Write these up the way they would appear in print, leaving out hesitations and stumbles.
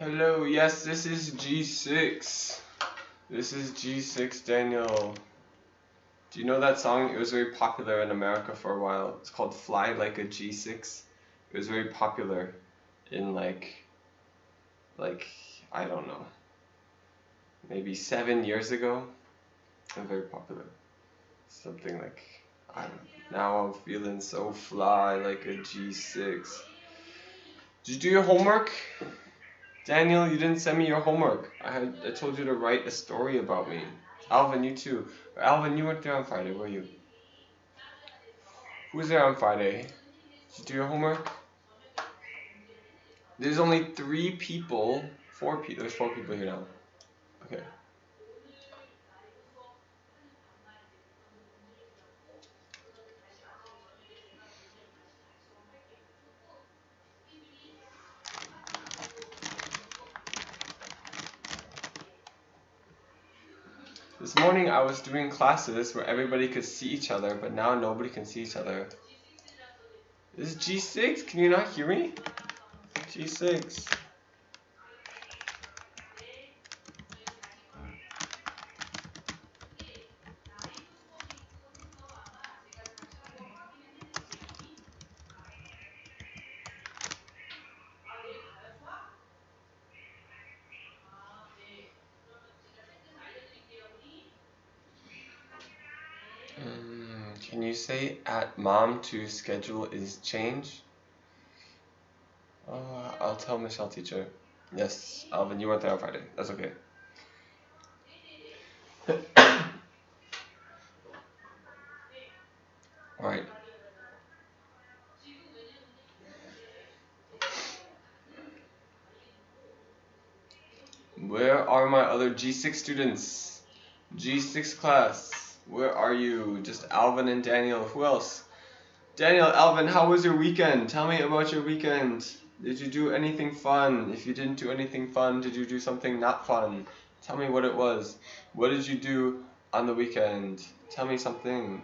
Hello, yes, this is G6. This is G6 Daniel. Do you know that song? It was very popular in America for a while. It's called Fly Like a G6. It was very popular in like I don't know, maybe 7 years ago. And very popular. Something like I don't know. Now I'm feeling so fly like a G6. Did you do your homework? Daniel, you didn't send me your homework. I told you to write a story about me. Alvin, you too. Alvin, you weren't there on Friday, were you? Who was there on Friday? Did you do your homework? There's only 3 people. 4 people. There's 4 people here now. Okay. This morning I was doing classes where everybody could see each other, but now nobody can see each other. This is G6. Can you not hear me? G6. Can you say at mom to schedule is change? I'll tell Michelle teacher. Yes, Alvin, you weren't there on Friday. That's okay. Alright. Where are my other G6 students? G6 class. Where are you? Just Alvin and Daniel. Who else? Daniel, Alvin, how was your weekend? Tell me about your weekend. Did you do anything fun? If you didn't do anything fun, did you do something not fun? Tell me what it was. What did you do on the weekend? Tell me something.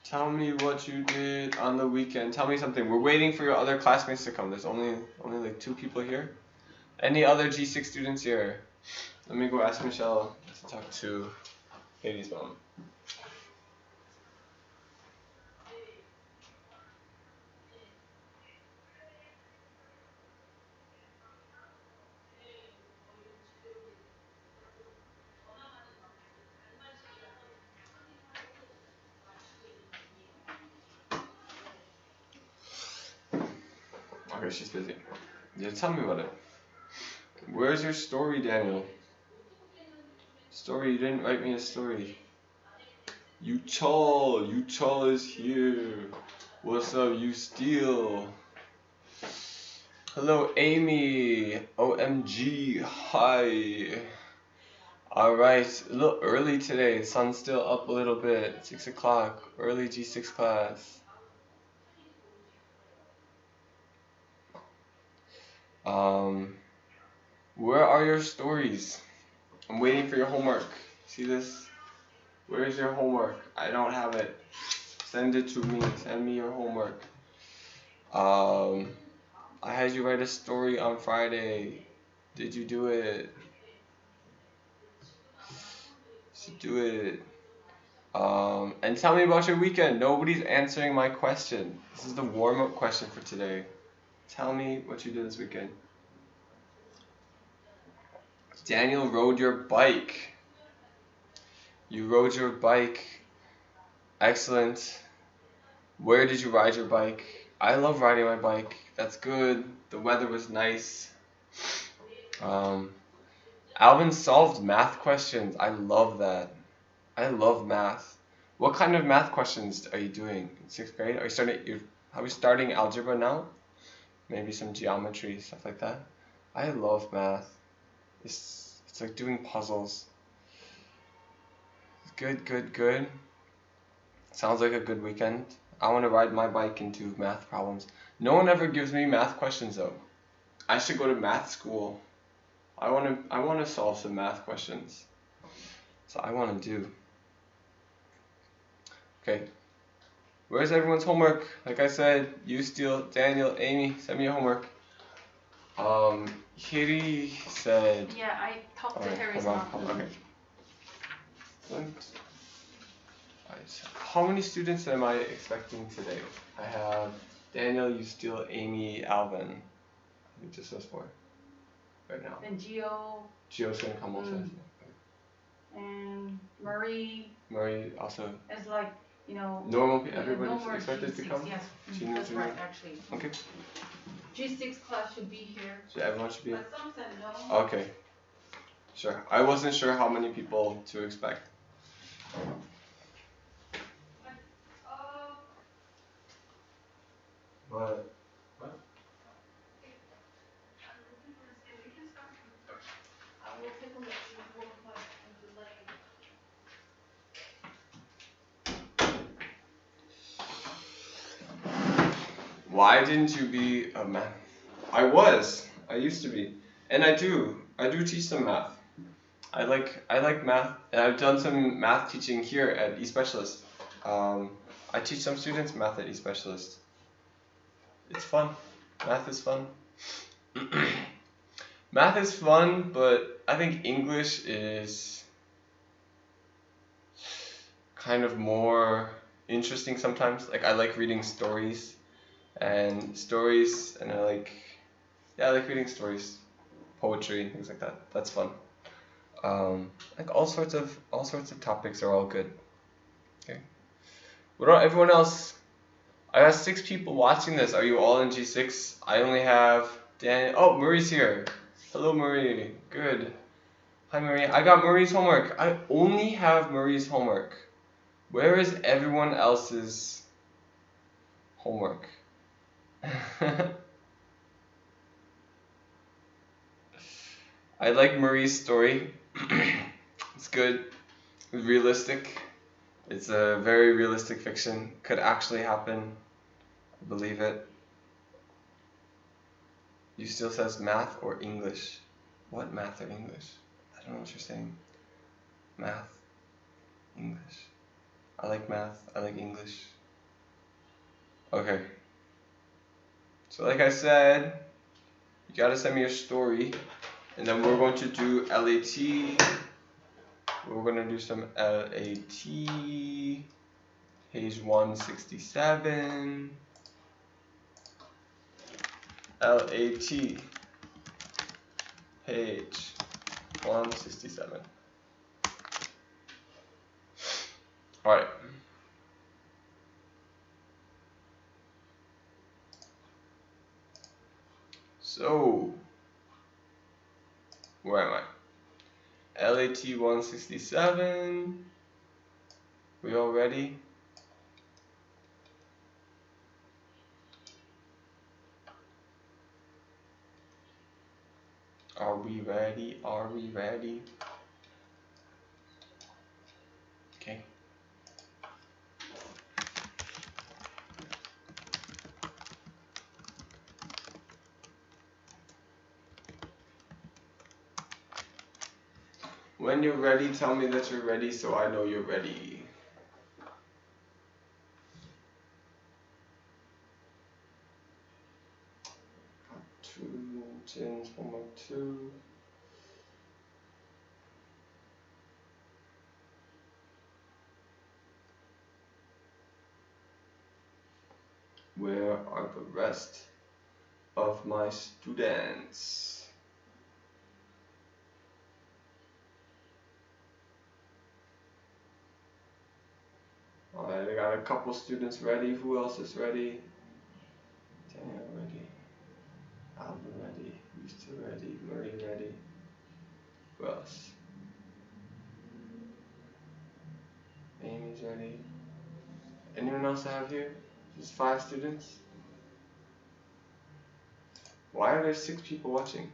Tell me what you did on the weekend. Tell me something. We're waiting for your other classmates to come. There's only like 2 people here. Any other G6 students here? Let me go ask Michelle to talk to Katie's mom. Okay, she's busy. Yeah, tell me about it. Where's your story, Daniel? Story, you didn't write me a story. Yuchal is here. What's up, you steal? Hello, Amy. OMG, hi. Alright, a little early today. Sun's still up a little bit. 6 o'clock. Early G6 class. Where are your stories? I'm waiting for your homework. See this? Where's your homework? I don't have it. Send it to me. Send me your homework. I had you write a story on Friday. Did you do it? Do it. And tell me about your weekend. Nobody's answering my question. This is the warm-up question for today. Tell me what you did this weekend. Daniel rode your bike. You rode your bike. Excellent. Where did you ride your bike? I love riding my bike. That's good. The weather was nice. Alvin solved math questions. I love that. I love math. What kind of math questions are you doing in 6th grade? Are we starting algebra now? Maybe some geometry, stuff like that. I love math. It's like doing puzzles. Good. Sounds like a good weekend. I want to ride my bike into math problems. No one ever gives me math questions though. I should go to math school. I want to solve some math questions. So I want to do. Okay. Where's everyone's homework? Like I said, you Steele, Daniel, Amy, send me your homework. Hiri said. Yeah, I talked to Harry's mom. mom. Okay. How many students am I expecting today? I have Daniel, you Steele, Amy, Alvin. I think just those 4 right now. And Gio. Gio's gonna come also. And Murray. Murray also. Is like, you know. Normal. Everybody's expected G6, to come. yes, that's right, actually. Okay. G6 class should be here. So everyone should be here. But some said no. Okay. Sure. I wasn't sure how many people to expect. What? Why didn't you be a math? I used to be, and I do teach them math. I like math, and I've done some math teaching here at eSpecialist. I teach some students math at eSpecialist. It's fun. Math is fun. Math is fun, but I think English is kind of more interesting sometimes. Like I like reading stories, and I like reading stories, poetry, and things like that. That's fun. Like all sorts of topics are all good. Okay. What about everyone else? I got 6 people watching this. Are you all in G6? I only have Dan. Oh, Murray's here. Hello, Murray. Good. Hi, Murray. I got Murray's homework. I only have Murray's homework. Where is everyone else's homework? I like Murray's story. It's good. It's realistic. It's a very realistic fiction. Could actually happen. I believe it. You still says math or English. What math or English? I don't know what you're saying. Math. English. I like math. I like English. Okay. So like I said, you gotta send me your story. And then we're going to do LAT. We're going to do some LAT. Page 167. LAT. Page 167. Alright. So, where am I? LAT 167. We all ready? Are we ready? Are we ready? Okay. When you're ready, tell me that you're ready so I know you're ready. James, homework 2. Where are the rest of my students? Alright, I got a couple students ready. Who else is ready? Daniel ready. Alvin ready. You still ready. Murray ready. Who else? Amy's ready. Anyone else I have here? Just 5 students? Why are there 6 people watching?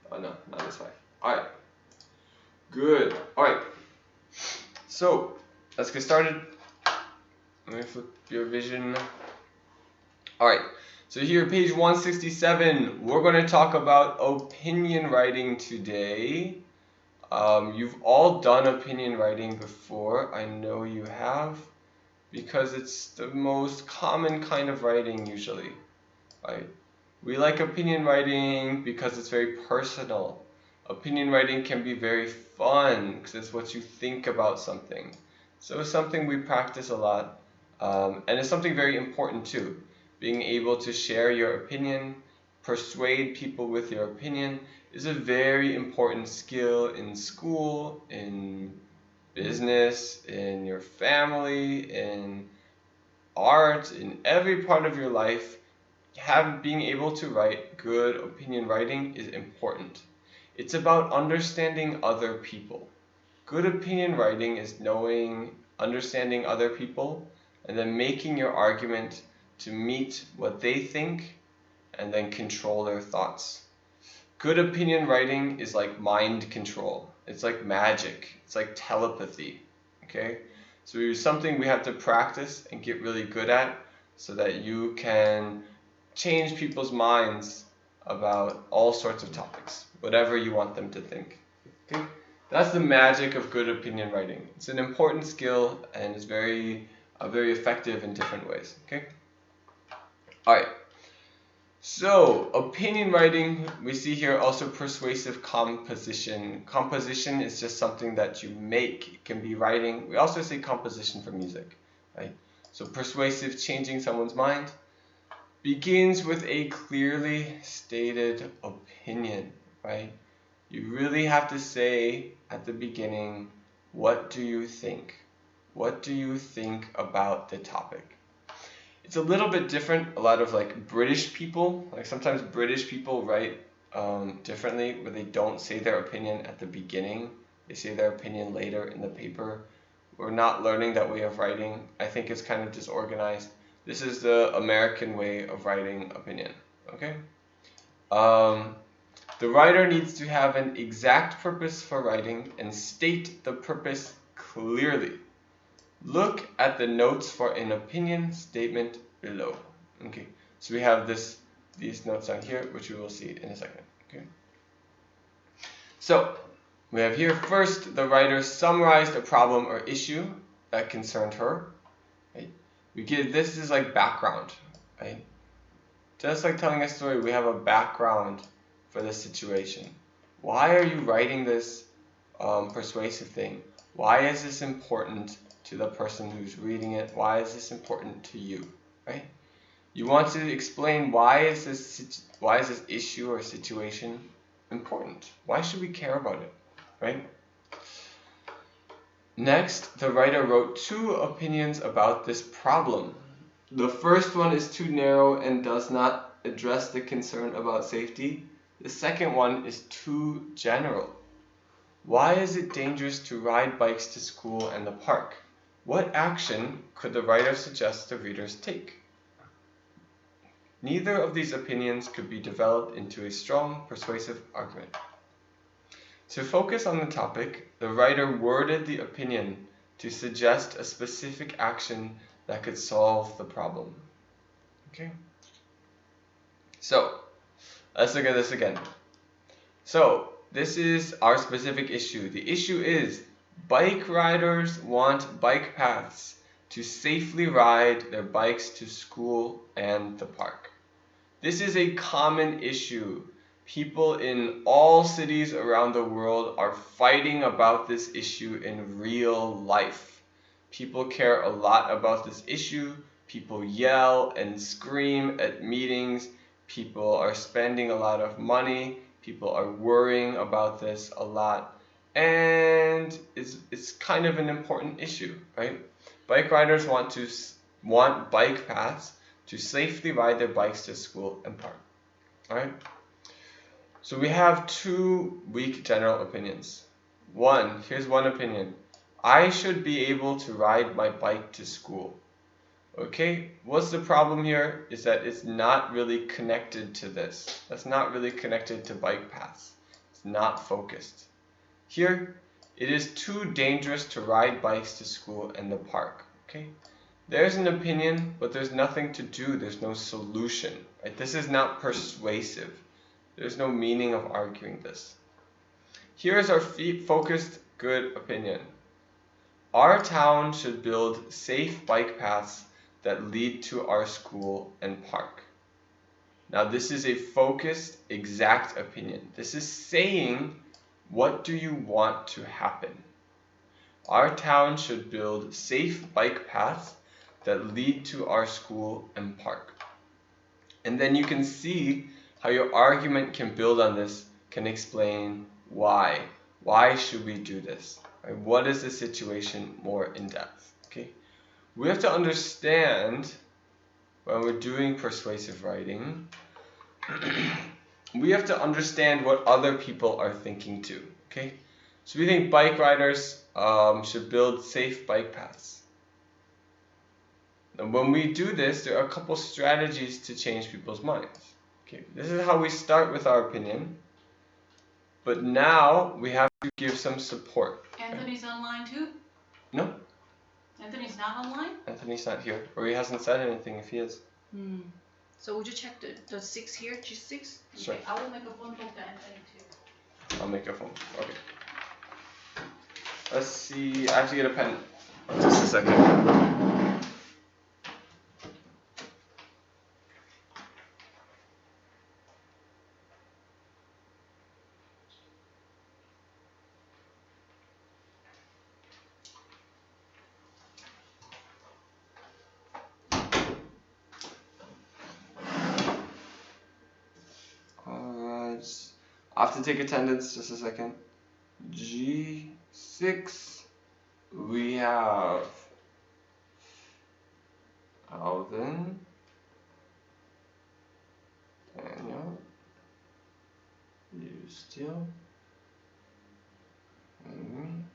Oh no, not this 5. Alright. Good. Alright. So, let's get started. Let me flip your vision. Alright, so here, page 167, we're going to talk about opinion writing today. You've all done opinion writing before, I know you have, because it's the most common kind of writing usually, right? We like opinion writing because it's very personal. Opinion writing can be very fun because it's what you think about something. So it's something we practice a lot, and it's something very important too. Being able to share your opinion, persuade people with your opinion is a very important skill in school, in business, in your family, in art, in every part of your life. Being able to write good opinion writing is important. It's about understanding other people. Good opinion writing is understanding other people, and then making your argument to meet what they think and then control their thoughts. Good opinion writing is like mind control. It's like magic. It's like telepathy. Okay? So it's something we have to practice and get really good at so that you can change people's minds about all sorts of topics, whatever you want them to think. Okay? That's the magic of good opinion writing. It's an important skill and it's very effective in different ways. Okay? Alright. So, opinion writing, we see here also persuasive composition. Composition is just something that you make. It can be writing. We also say composition for music, right? So, persuasive, changing someone's mind, begins with a clearly stated opinion, right? You really have to say at the beginning, what do you think? What do you think about the topic? It's a little bit different. A lot of like British people, like sometimes British people write differently, where they don't say their opinion at the beginning. They say their opinion later in the paper. We're not learning that way of writing. I think it's kind of disorganized. This is the American way of writing opinion. Okay. The writer needs to have an exact purpose for writing and state the purpose clearly. Look at the notes for an opinion statement below. Okay, so we have these notes down here, which we will see in a second. Okay. So we have here first the writer summarized a problem or issue that concerned her. Right? This is like background, right? Just like telling a story, we have a background for the situation. Why are you writing this persuasive thing? Why is this important to the person who's reading it? Why is this important to you, right? You want to explain why is this issue or situation important? Why should we care about it, right? Next, the writer wrote 2 opinions about this problem. The first one is too narrow and does not address the concern about safety. The second one is too general. Why is it dangerous to ride bikes to school and the park? What action could the writer suggest the readers take? Neither of these opinions could be developed into a strong, persuasive argument. To focus on the topic, the writer worded the opinion to suggest a specific action that could solve the problem. Okay? So, let's look at this again. So, this is our specific issue. The issue is bike riders want bike paths to safely ride their bikes to school and the park. This is a common issue. People in all cities around the world are fighting about this issue in real life. People care a lot about this issue. People yell and scream at meetings. People are spending a lot of money. People are worrying about this a lot. And it's kind of an important issue, right? Bike riders want bike paths to safely ride their bikes to school and park. Alright? So we have 2 weak general opinions. Here's one opinion. I should be able to ride my bike to school. Okay, what's the problem here is that it's not really connected to this. That's not really connected to bike paths. It's not focused. Here, it is too dangerous to ride bikes to school and the park. Okay, There's an opinion, but there's nothing to do. There's no solution. Right? This is not persuasive. There's no meaning of arguing this. Here is our focused, good opinion. Our town should build safe bike paths that lead to our school and park. Now this is a focused, exact opinion. This is saying, what do you want to happen? Our town should build safe bike paths that lead to our school and park. And then you can see how your argument can build on this, can explain why. Why should we do this? Right? What is the situation more in depth? Okay, we have to understand when we're doing persuasive writing, we have to understand what other people are thinking too. Okay, so we think bike riders should build safe bike paths. And when we do this, there are a couple strategies to change people's minds. Okay, this is how we start with our opinion, but now we have to give some support. Anthony's online too? No. Anthony's not online? Anthony's not here, or he hasn't said anything if he is. So would you check the 6 here, G6? Sure. Okay, I will make a phone call to Anthony too. I'll make a phone. Okay. Let's see. I have to get a pen. Just a second. I have to take attendance, just a second. G6, we have Alvin, Daniel, you still, Amy,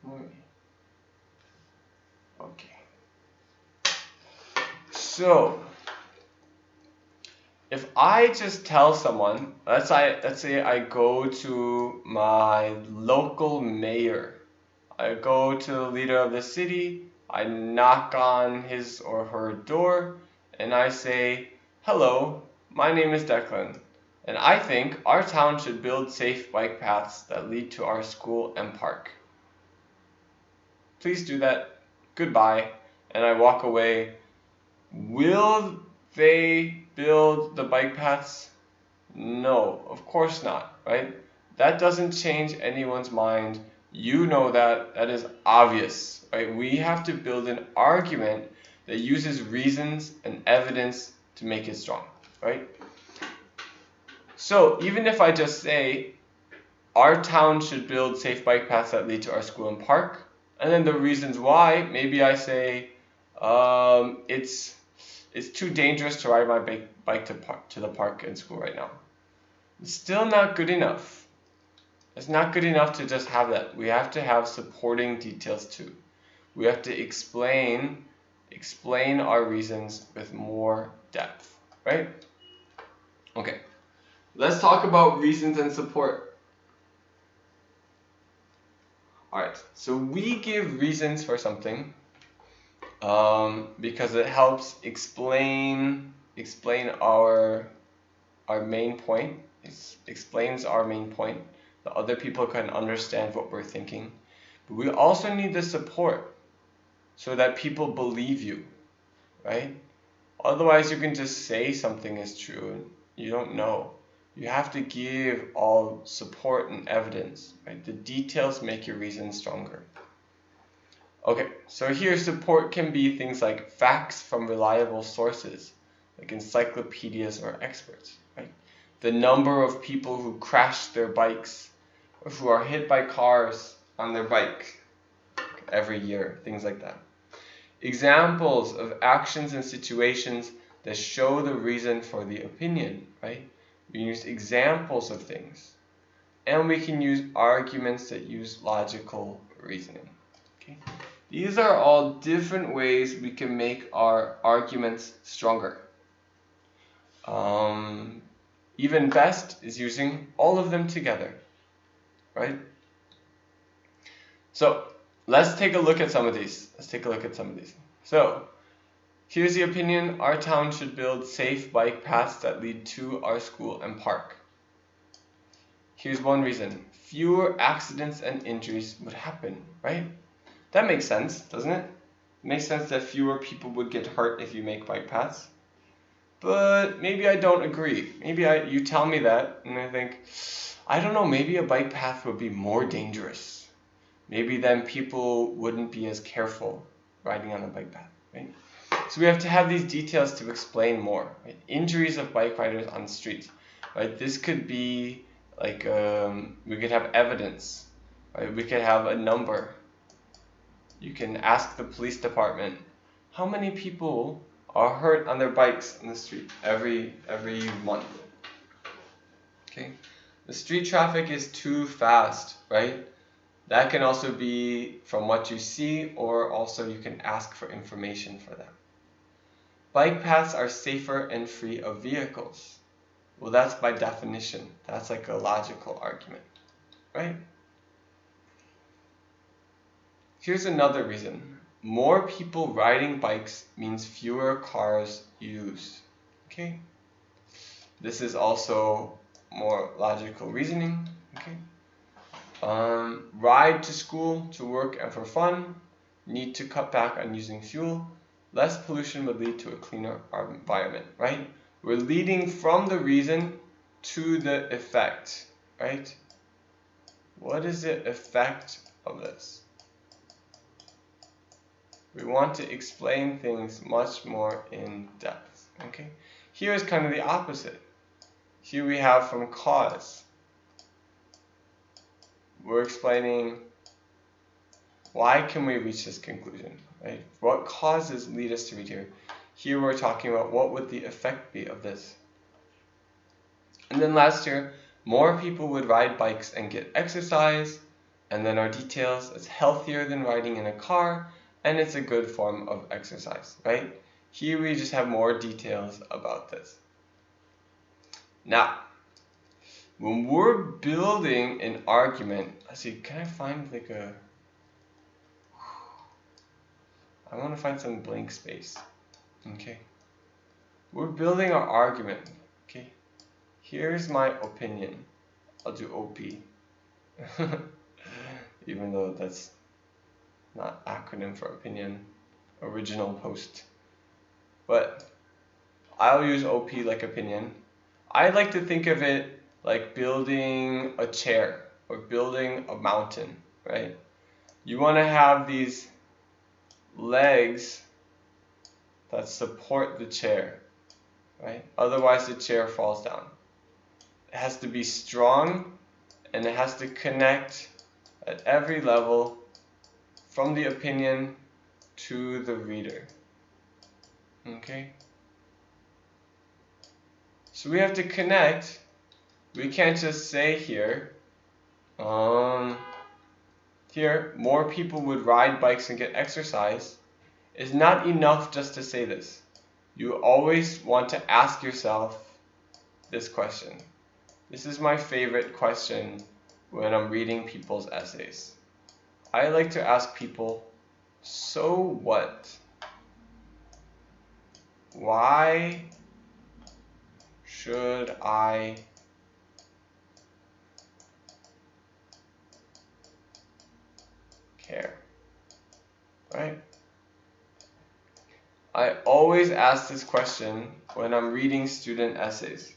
Marie. Okay. So, if I just tell someone, let's say I go to my local mayor, I go to the leader of the city, I knock on his or her door, and I say, hello, my name is Declan, and I think our town should build safe bike paths that lead to our school and park. Please do that. Goodbye. And I walk away. Will they build the bike paths? No, of course not, right? That doesn't change anyone's mind. You know that. That is obvious, right? We have to build an argument that uses reasons and evidence to make it strong, right? So even if I just say, our town should build safe bike paths that lead to our school and park, and then the reasons why, maybe I say, it's too dangerous to ride my bike to the park and school right now. It's still not good enough. It's not good enough to just have that. We have to have supporting details too. We have to explain our reasons with more depth, right? Okay, let's talk about reasons and support. Alright, so we give reasons for something because it helps explain our main point. It explains our main point. The other people can understand what we're thinking. But we also need the support so that people believe you, right? Otherwise, you can just say something is true and you don't know. You have to give all support and evidence, right? The details make your reason stronger. Okay, so here support can be things like facts from reliable sources, like encyclopedias or experts, right? The number of people who crash their bikes or who are hit by cars on their bike every year, things like that. Examples of actions and situations that show the reason for the opinion, right? We use examples of things. And we can use arguments that use logical reasoning. Okay? These are all different ways we can make our arguments stronger. Even best is using all of them together, right? So let's take a look at some of these. So, here's the opinion. Our town should build safe bike paths that lead to our school and park. Here's one reason. Fewer accidents and injuries would happen, right? That makes sense, doesn't it? It makes sense that fewer people would get hurt if you make bike paths. But maybe I don't agree. Maybe you tell me that and I think, I don't know, maybe a bike path would be more dangerous. Maybe then people wouldn't be as careful riding on a bike path, right? So we have to have these details to explain more. Right? Injuries of bike riders on the streets, right? This could be like we could have evidence, right? We could have a number. You can ask the police department, how many people are hurt on their bikes on the street every month? Okay, the street traffic is too fast, right? That can also be from what you see, or also you can ask for information for them. Bike paths are safer and free of vehicles. Well, that's by definition. That's like a logical argument, right? Here's another reason. More people riding bikes means fewer cars used. Okay? This is also more logical reasoning. Okay? Ride to school, to work, and for fun. Need to cut back on using fuel. Less pollution would lead to a cleaner environment, right? We're leading from the reason to the effect, right? What is the effect of this? We want to explain things much more in depth, okay? Here is kind of the opposite. Here we have from cause. We're explaining why can we reach this conclusion, right? What causes lead us to reach here? Here we're talking about what would the effect be of this. And then last year, more people would ride bikes and get exercise. And then our details, it's healthier than riding in a car, and it's a good form of exercise, right? Here we just have more details about this. Now, when we're building an argument, let's see, can I find like I want to find some blank space, okay? We're building our argument, okay? Here's my opinion. I'll do OP. Even though that's not acronym for opinion, original post. But I'll use OP like opinion. I like to think of it like building a chair or building a mountain, right? You want to have these legs that support the chair, right? Otherwise the chair falls down. It has to be strong and it has to connect at every level from the opinion to the reader. Okay? So we have to connect. We can't just say here, more people would ride bikes and get exercise. It's not enough just to say this. You always want to ask yourself this question. This is my favorite question when I'm reading people's essays. I like to ask people, so what? Why should I care? Right? I always ask this question when I'm reading student essays.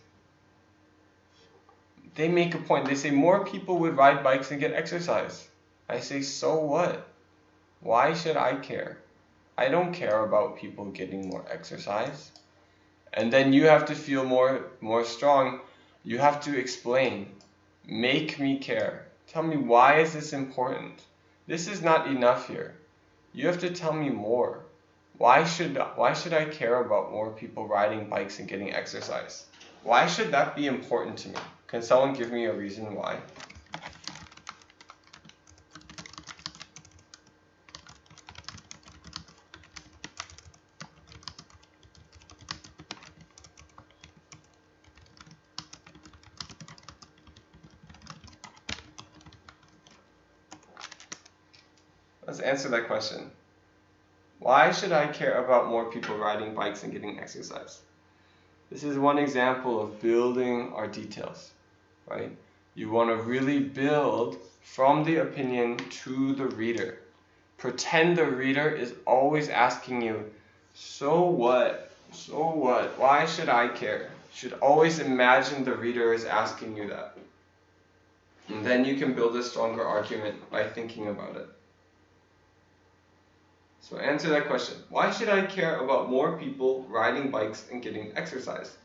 They make a point. They say more people would ride bikes and get exercise. I say, so what? Why should I care? I don't care about people getting more exercise. And then you have to feel more strong. You have to explain. Make me care. Tell me, why is this important? This is not enough here. You have to tell me more. Why should I care about more people riding bikes and getting exercise? Why should that be important to me? Can someone give me a reason why? Let's answer that question. Why should I care about more people riding bikes and getting exercise? This is one example of building our details, right? You want to really build from the opinion to the reader. Pretend the reader is always asking you, so what? So what? Why should I care? You should always imagine the reader is asking you that. And then you can build a stronger argument by thinking about it. So answer that question. Why should I care about more people riding bikes and getting exercise?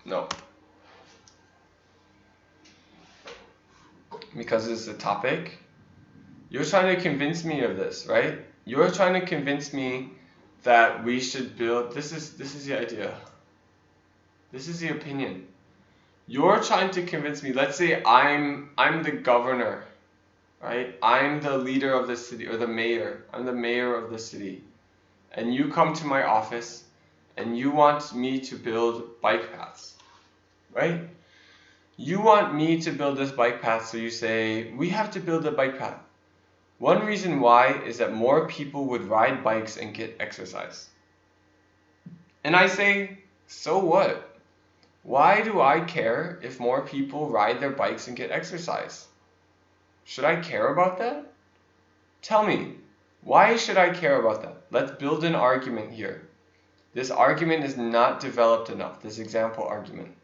No. Because it's a topic. You're trying to convince me of this, right? You're trying to convince me that we should build, this is the idea. This is the opinion. You're trying to convince me, let's say I'm the governor, right? I'm the leader of the city, or the mayor. I'm the mayor of the city. And you come to my office and you want me to build bike paths, right? You want me to build this bike path, so you say, we have to build a bike path. One reason why is that more people would ride bikes and get exercise. And I say, so what? Why do I care if more people ride their bikes and get exercise? Should I care about that? Tell me, why should I care about that? Let's build an argument here. This argument is not developed enough, this example argument.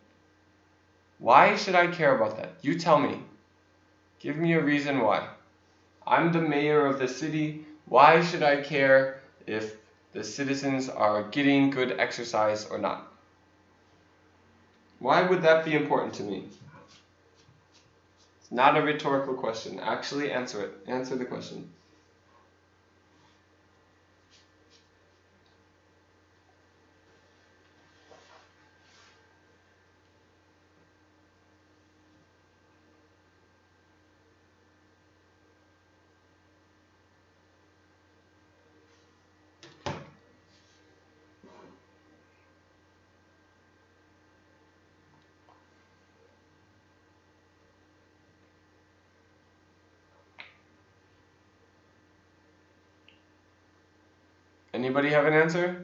Why should I care about that? You tell me. Give me a reason why. I'm the mayor of the city. Why should I care if the citizens are getting good exercise or not? Why would that be important to me? It's not a rhetorical question. Actually answer it. Answer the question. Anybody have an answer?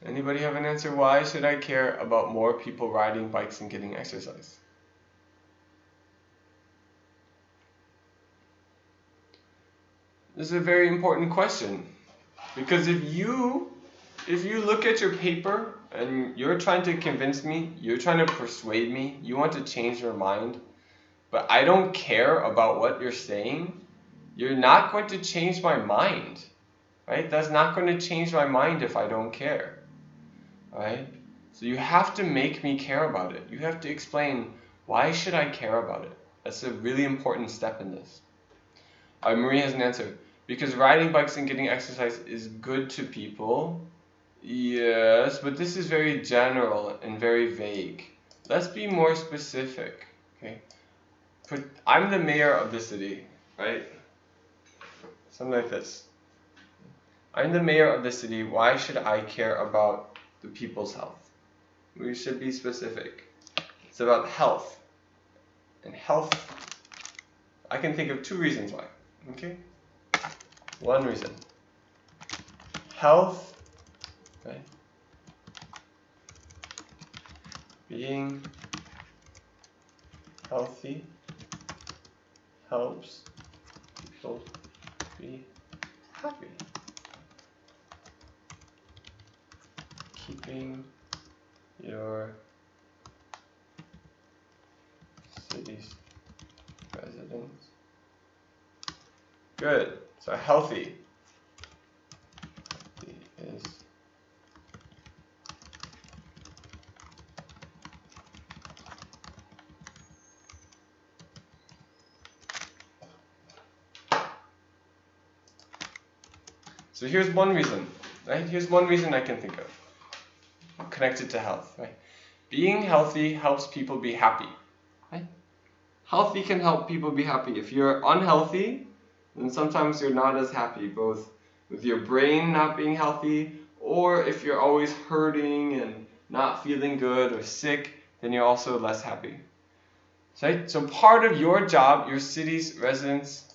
Anybody have an answer? Why should I care about more people riding bikes and getting exercise? This is a very important question, because if you look at your paper and you're trying to convince me, you're trying to persuade me, you want to change your mind, but I don't care about what you're saying, you're not going to change my mind, right? That's not going to change my mind if I don't care, right? So you have to make me care about it. You have to explain, why should I care about it? That's a really important step in this. Marie has an answer. Because riding bikes and getting exercise is good to people. Yes, but this is very general and very vague. Let's be more specific, okay? I'm the mayor of the city, right? Something like this. I'm the mayor of the city. Why should I care about the people's health? We should be specific. It's about health. And health, I can think of 2 reasons why, okay? One reason. Health, right? Being healthy helps people be happy. Keeping your city's residents good. So healthy is so here's one reason, right? Here's one reason I can think of connected to health, right? Being healthy helps people be happy, right? Healthy can help people be happy. If you're unhealthy, then sometimes you're not as happy, both with your brain not being healthy, or if you're always hurting and not feeling good or sick, then you're also less happy. Right? So part of your job, your city's residents,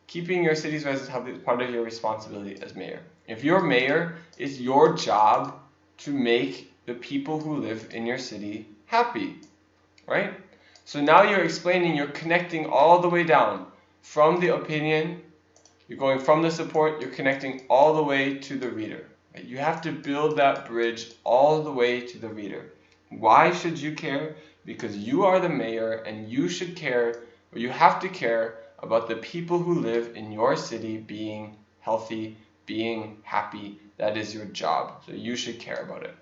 keeping your city's residents healthy is part of your responsibility as mayor. If you're mayor, it's your job to make the people who live in your city happy, right? So now you're explaining, you're connecting all the way down from the opinion, you're going from the support, you're connecting all the way to the reader. Right? You have to build that bridge all the way to the reader. Why should you care? Because you are the mayor and you should care, or you have to care about the people who live in your city being healthy, being happy. That is your job. So you should care about it.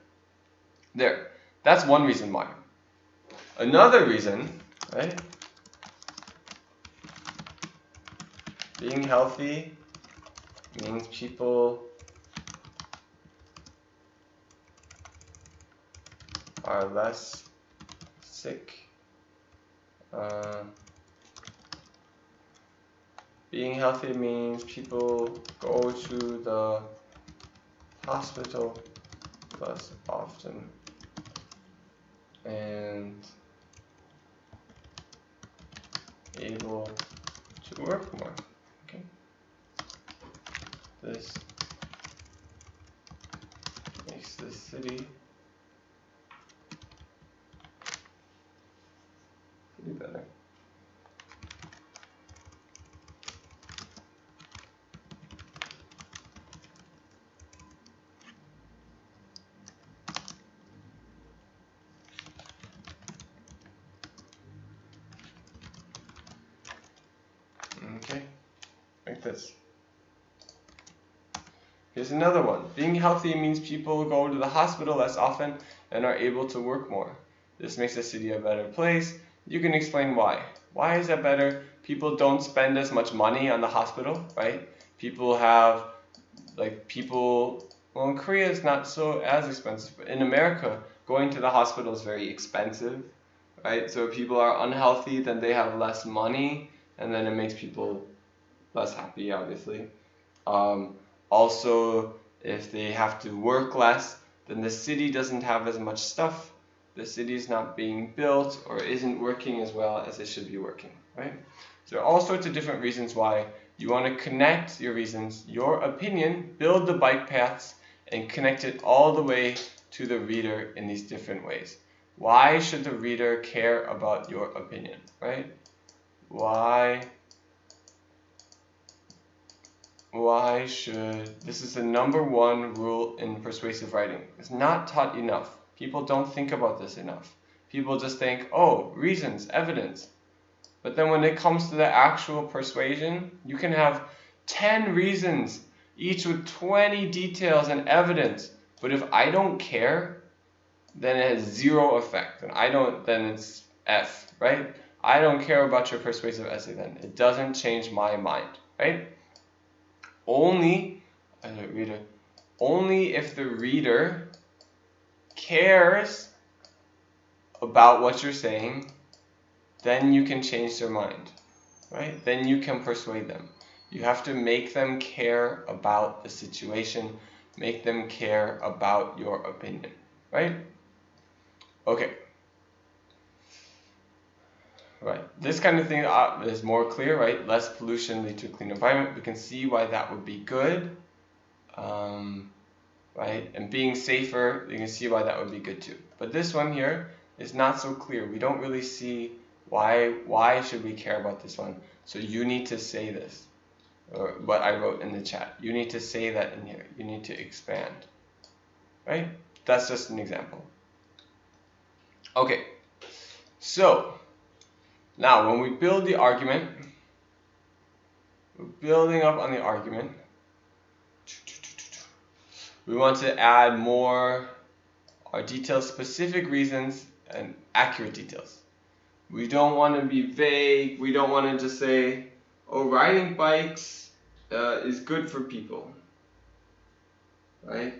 There. That's one reason why. Another reason, right? Being healthy means people are less sick. Being healthy means people go to the hospital less often and able to work more. Okay. This makes the city better. Okay, like this. Here's another one. Being healthy means people go to the hospital less often and are able to work more. This makes the city a better place. You can explain why. Why is that better? People don't spend as much money on the hospital, right? People have, well, in Korea it's not so as expensive, but in America, going to the hospital is very expensive, right? So if people are unhealthy, then they have less money, and then it makes people less happy, obviously. Also, if they have to work less, then the city doesn't have as much stuff. The city is not being built or isn't working as well as it should be working, right? So there are all sorts of different reasons why you want to connect your reasons, your opinion, build the bike paths, and connect it all the way to the reader in these different ways. Why should the reader care about your opinion, right? Why should, this is the number one rule in persuasive writing. It's not taught enough. People don't think about this enough. People just think, oh, reasons, evidence. But then when it comes to the actual persuasion, you can have 10 reasons, each with 20 details and evidence. But if I don't care, then it has zero effect. And then it's F, right? I don't care about your persuasive essay then. It doesn't change my mind, right? Only if the reader cares about what you're saying, then you can change their mind, right? Then you can persuade them. You have to make them care about the situation, make them care about your opinion, right? Okay. Right. This kind of thing is more clear, right? Less pollution lead to a clean environment. We can see why that would be good, right? And being safer, you can see why that would be good too. But this one here is not so clear. We don't really see why should we care about this one. So you need to say this, or what I wrote in the chat. You need to say that in here. You need to expand, right? That's just an example. Okay, so now when we build the argument, we're building up on the argument. We want to add more details, specific reasons, and accurate details. We don't want to be vague. We don't want to just say, oh, riding bikes is good for people, right?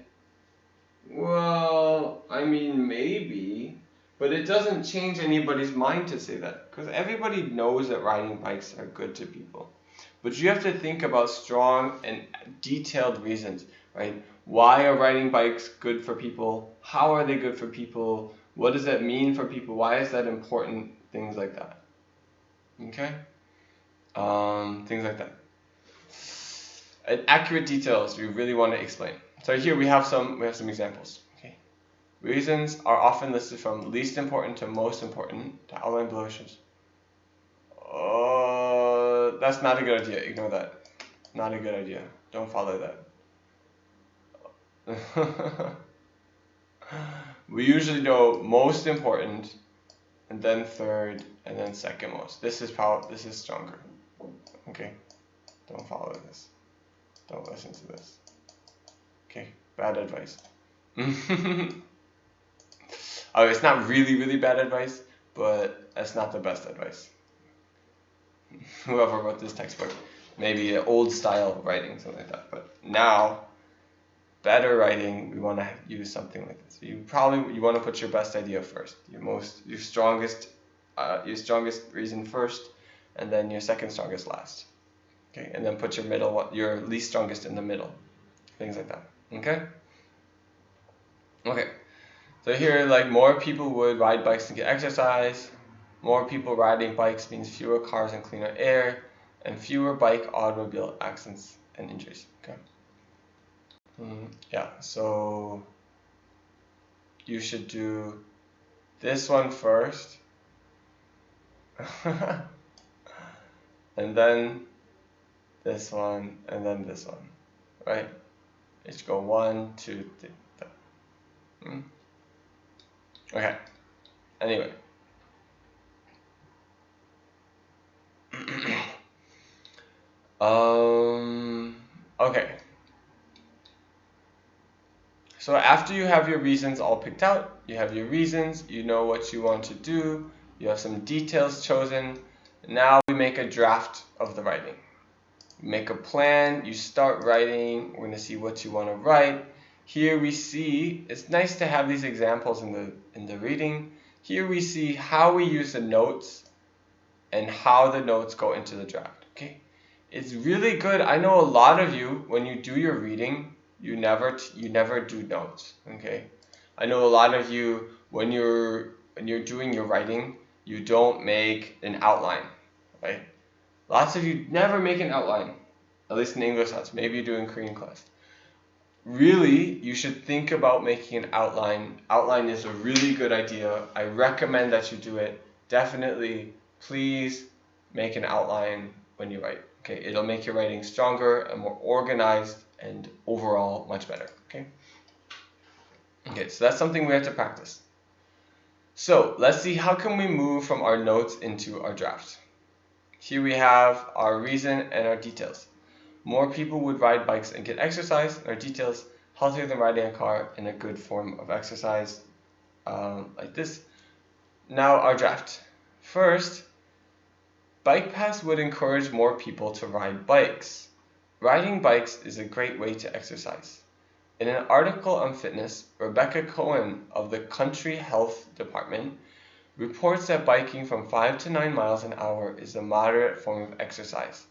Well, I mean, maybe, but it doesn't change anybody's mind to say that, because everybody knows that riding bikes are good to people. But you have to think about strong and detailed reasons, right? Why are riding bikes good for people? How are they good for people? What does that mean for people? Why is that important? Things like that. Okay? Things like that. Accurate details we really want to explain. So here we have some examples. Okay? Reasons are often listed from least important to most important. The outline below shows. That's not a good idea. Ignore that. Not a good idea. Don't follow that. We usually know most important, and then third, and then second most. This is stronger. Okay, don't follow this. Don't listen to this. Okay, bad advice. Oh, it's not really bad advice, but it's not the best advice. Whoever wrote this textbook, maybe an old style writing, something like that. But now, better writing, we want to use something like this. You want to put your best idea first, your strongest reason first, and then your second strongest last. Okay, and then put your least strongest in the middle, things like that. Okay. Okay. So here, like, more people would ride bikes to get exercise. More people riding bikes means fewer cars and cleaner air, and fewer automobile accidents and injuries. Okay. Yeah, so you should do this one first, and then this one, and then this one, right? It should go 1, 2, 3. Okay. Anyway. Okay. So after you have your reasons all picked out, you have your reasons, you know what you want to do, you have some details chosen. Now we make a draft of the writing. Make a plan, you start writing, we're going to see what you want to write. Here we see, it's nice to have these examples in the reading. Here we see how we use the notes and how the notes go into the draft. Okay, it's really good. I know a lot of you, when you do your reading, you never do notes. Okay, I know a lot of you, when you're doing your writing, you don't make an outline, right? Lots of you never make an outline, at least in English class. Maybe you do in Korean class. Really, you should think about making an outline. Outline is a really good idea. I recommend that you do it. Definitely, please make an outline when you write. Okay, it'll make your writing stronger and more organized and overall much better. Okay. Okay, so that's something we have to practice. So let's see, how can we move from our notes into our draft? Here we have our reason and our details. More people would ride bikes and get exercise. Our details, healthier than riding a car in a good form of exercise, like this. Now our draft. First, bike paths would encourage more people to ride bikes. Riding bikes is a great way to exercise. In an article on fitness, Rebecca Cohen of the Country Health Department reports that biking from 5 to 9 miles an hour is a moderate form of exercise.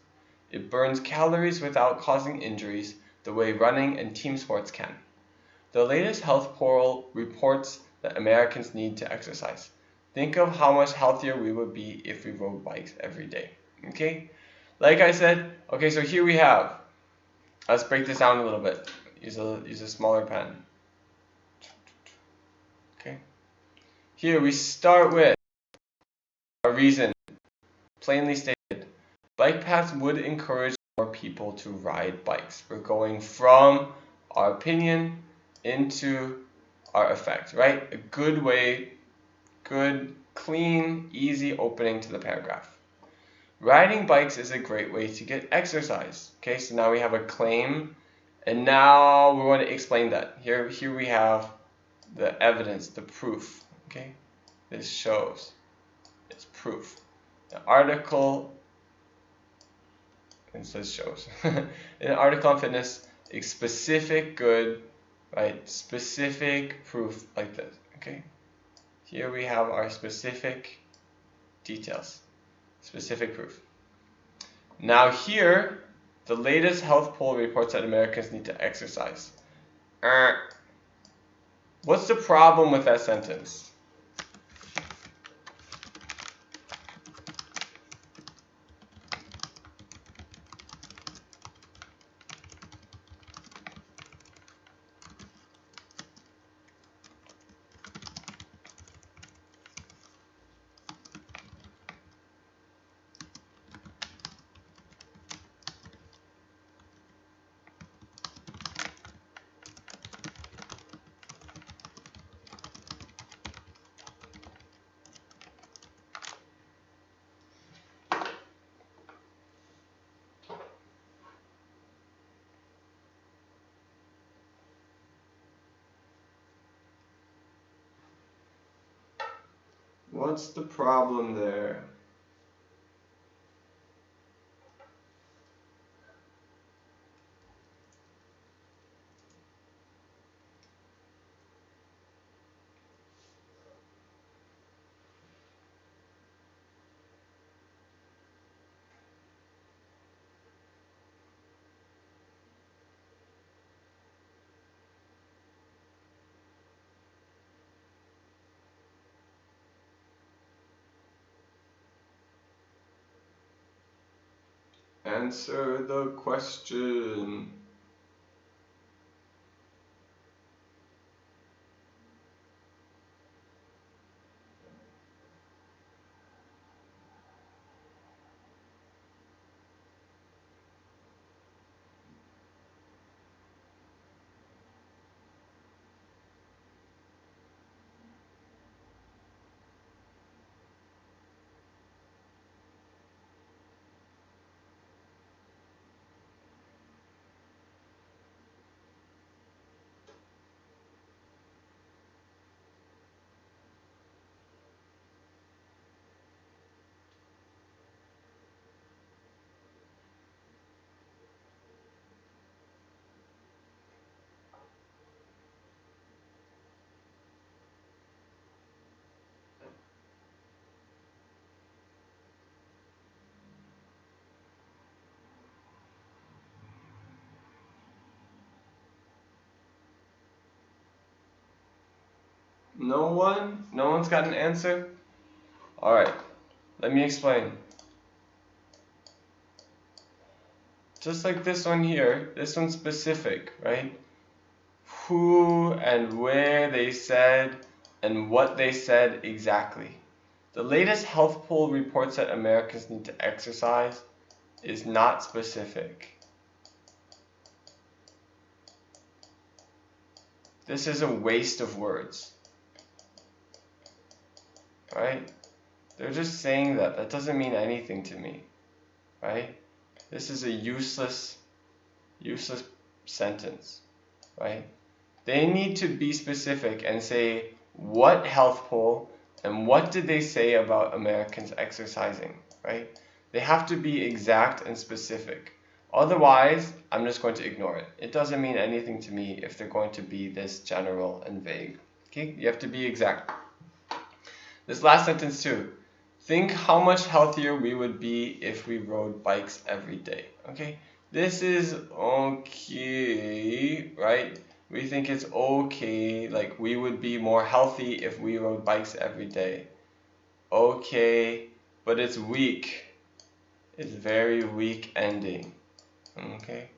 It burns calories without causing injuries the way running and team sports can. The latest health poll reports that Americans need to exercise. Think of how much healthier we would be if we rode bikes every day. Okay? Like I said, okay, so here we have, let's break this down a little bit. Use a smaller pen. Okay? Here we start with a reason, plainly stated. Bike paths would encourage more people to ride bikes. We're going from our opinion into our effect, right? A good way, good, clean, easy opening to the paragraph. Riding bikes is a great way to get exercise. Okay, so now we have a claim, and now we want to explain that. Here we have the evidence, the proof. Okay, this shows it's proof. The article. It says shows. In an article on fitness, a specific good, right? Specific proof like this. Okay. Here we have our specific details, specific proof. Now here, the latest health poll reports that Americans need to exercise. What's the problem with that sentence? What's the problem there? Answer the question. No one? No one's got an answer? Alright, let me explain. Just like this one here, this one's specific, right? Who and where they said and what they said exactly. The latest health poll reports that Americans need to exercise is not specific. This is a waste of words. Right? They're just saying that. That doesn't mean anything to me. Right? This is a useless sentence. Right? They need to be specific and say what health poll and what did they say about Americans exercising. Right? They have to be exact and specific. Otherwise, I'm just going to ignore it. It doesn't mean anything to me if they're going to be this general and vague. Okay? You have to be exact. This last sentence too. Think how much healthier we would be if we rode bikes every day. Okay? This is okay, right? We think it's okay, like we would be more healthy if we rode bikes every day. Okay, but it's weak. It's very weak ending. Okay?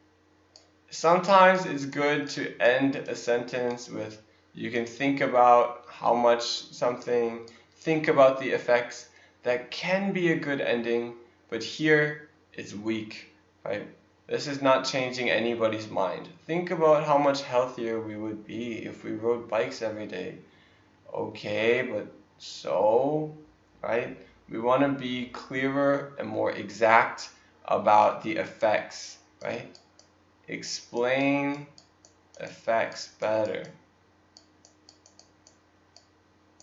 Sometimes it's good to end a sentence with you can think about how much something, think about the effects. That can be a good ending, but here it's weak, right? This is not changing anybody's mind. Think about how much healthier we would be if we rode bikes every day. Okay, but so, right? We want to be clearer and more exact about the effects, right? Explain effects better,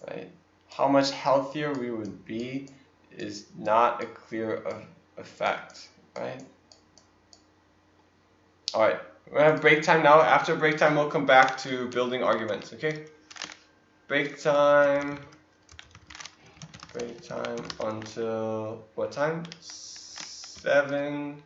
right? How much healthier we would be is not a clear effect, right? Alright, we're gonna have break time now. After break time, we'll come back to building arguments, okay? Break time until what time? 7:03.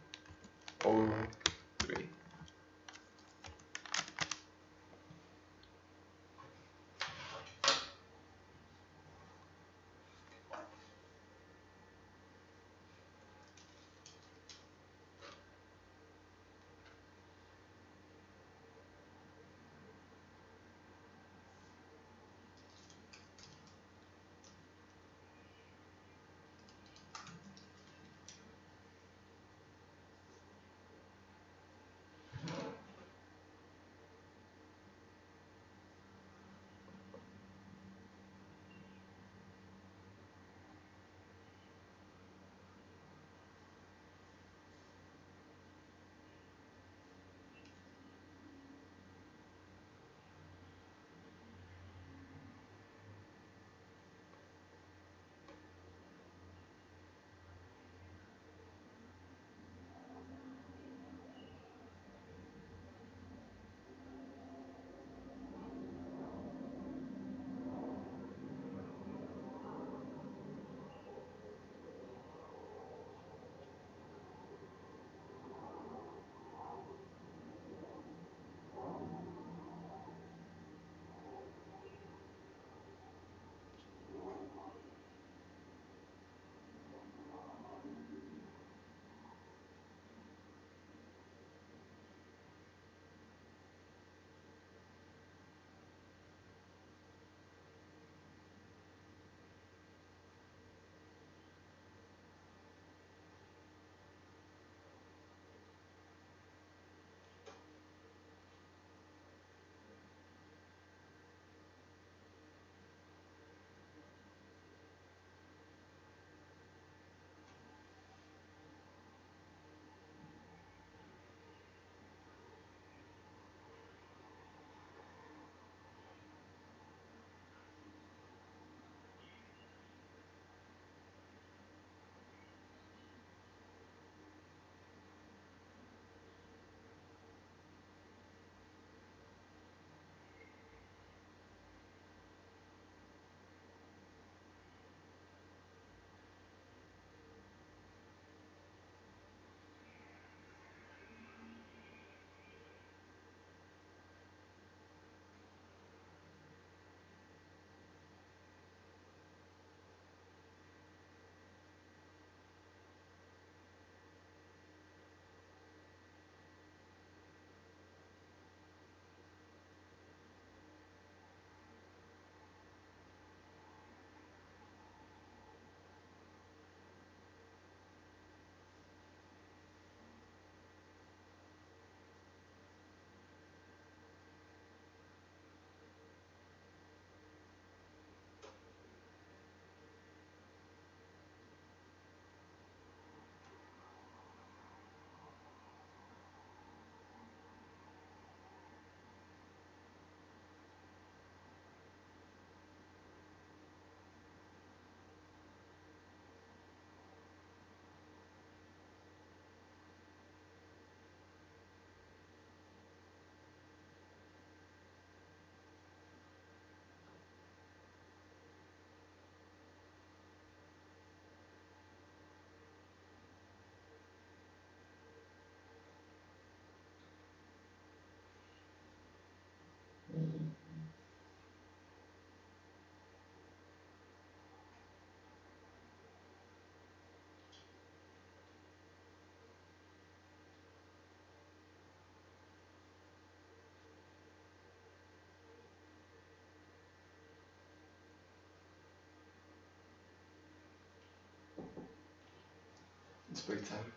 It's break time.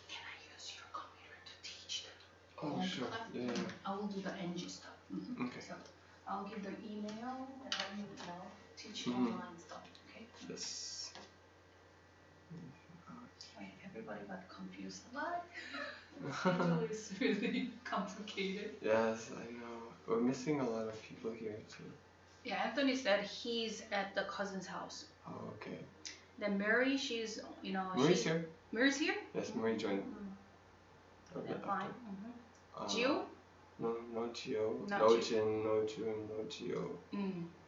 Can I use your computer to teach them? Oh, And sure. class- Yeah, yeah. I will do the NG stuff. Okay. So I'll give the email and then you teach Mhm. online stuff. Okay. Yes. Like, everybody got confused. What? Schedule is really complicated. Yes, I know. We're missing a lot of people here too. Yeah, Anthony said he's at the cousin's house. Oh, okay. Then Mary, she's Marie's here. Mary's here? Yes, Marie joined. A They're bit fine. after. Gio? No, no Gio. Not No Gio. Jin, no Jun, no Gio.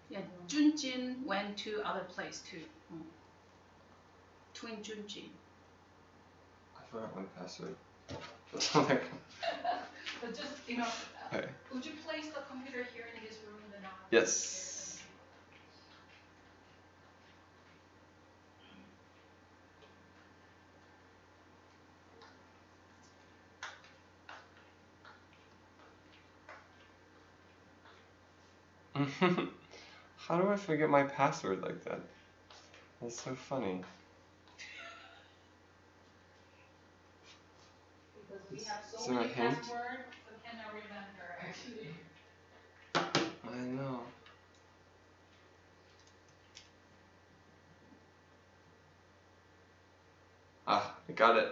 Yeah, Junjin went to other place too. Twin Junjin. I forgot my password. That's all I got. But just, Okay. would you place the computer here in this room and then I'll Yes. How do I forget my password like that? That's so funny. Because we have Is so there a many hint? passwords, we cannot remember actually. I know. Ah, I got it.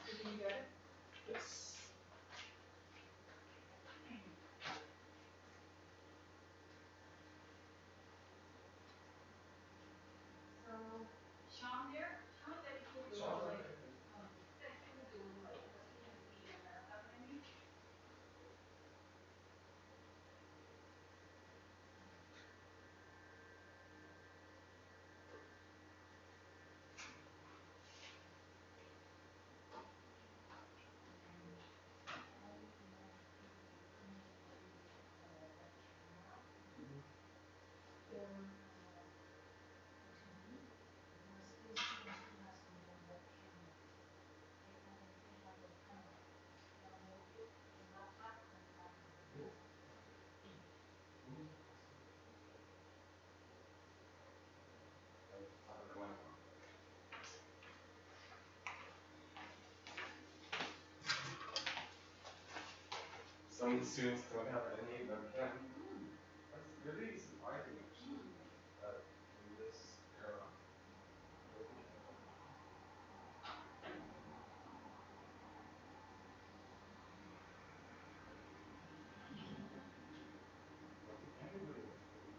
Did you get it? Yes. So, Sean there? Sean said he will do like, said he will do like, because he has the America menu. Some students don't have any webcam. That's really surprising actually. That in this era. Everybody was doing it.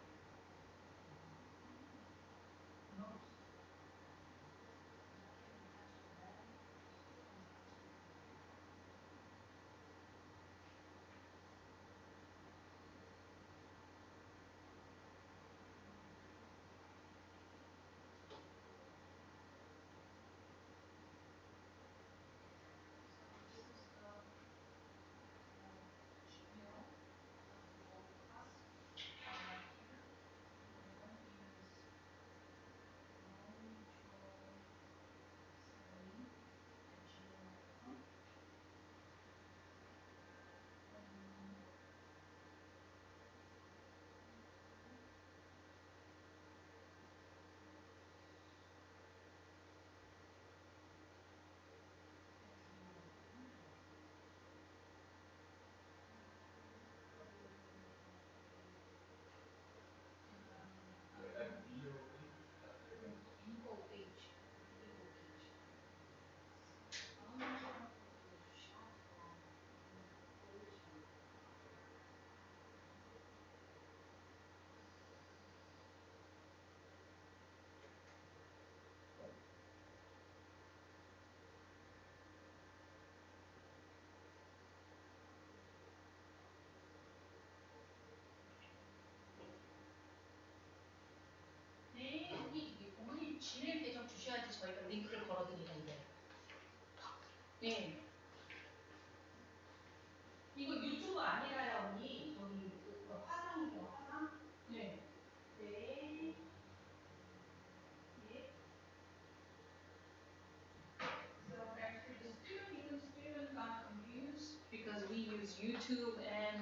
use YouTube and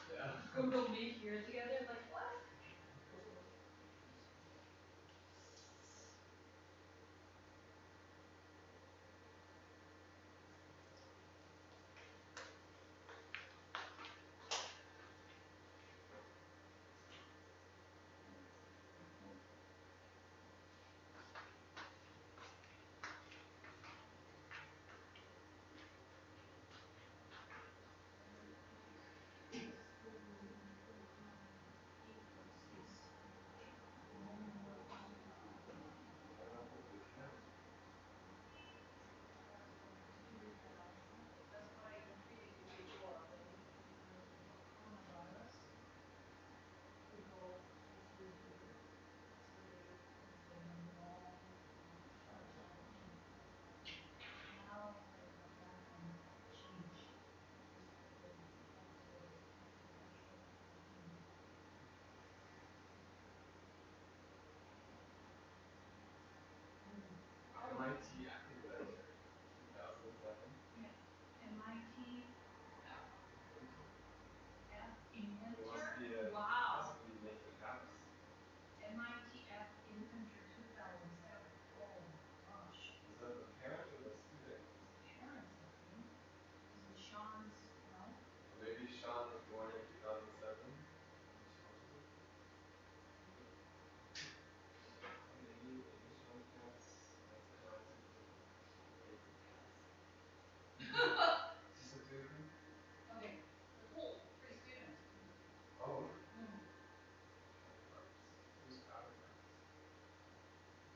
Yeah. Google Meet here together. Like what? That's why in previous before when before coronavirus, people is using Twitter, Instagram more than now the platform change. Because people have to control everything. MIT Acting Inventor, 2007. Yeah. MIT app It must inventor. be Wow. must be making apps. MIT app inventor 2007. Oh gosh. Is that the parent or the student? Parents, I think. This is Sean's, no? Or maybe Sean was born in 2007. How many English cats at MIT raising cats? Just a few of them? Okay. The pool, 3 students. Oh. Mm. Counterparts. Who's counterparts?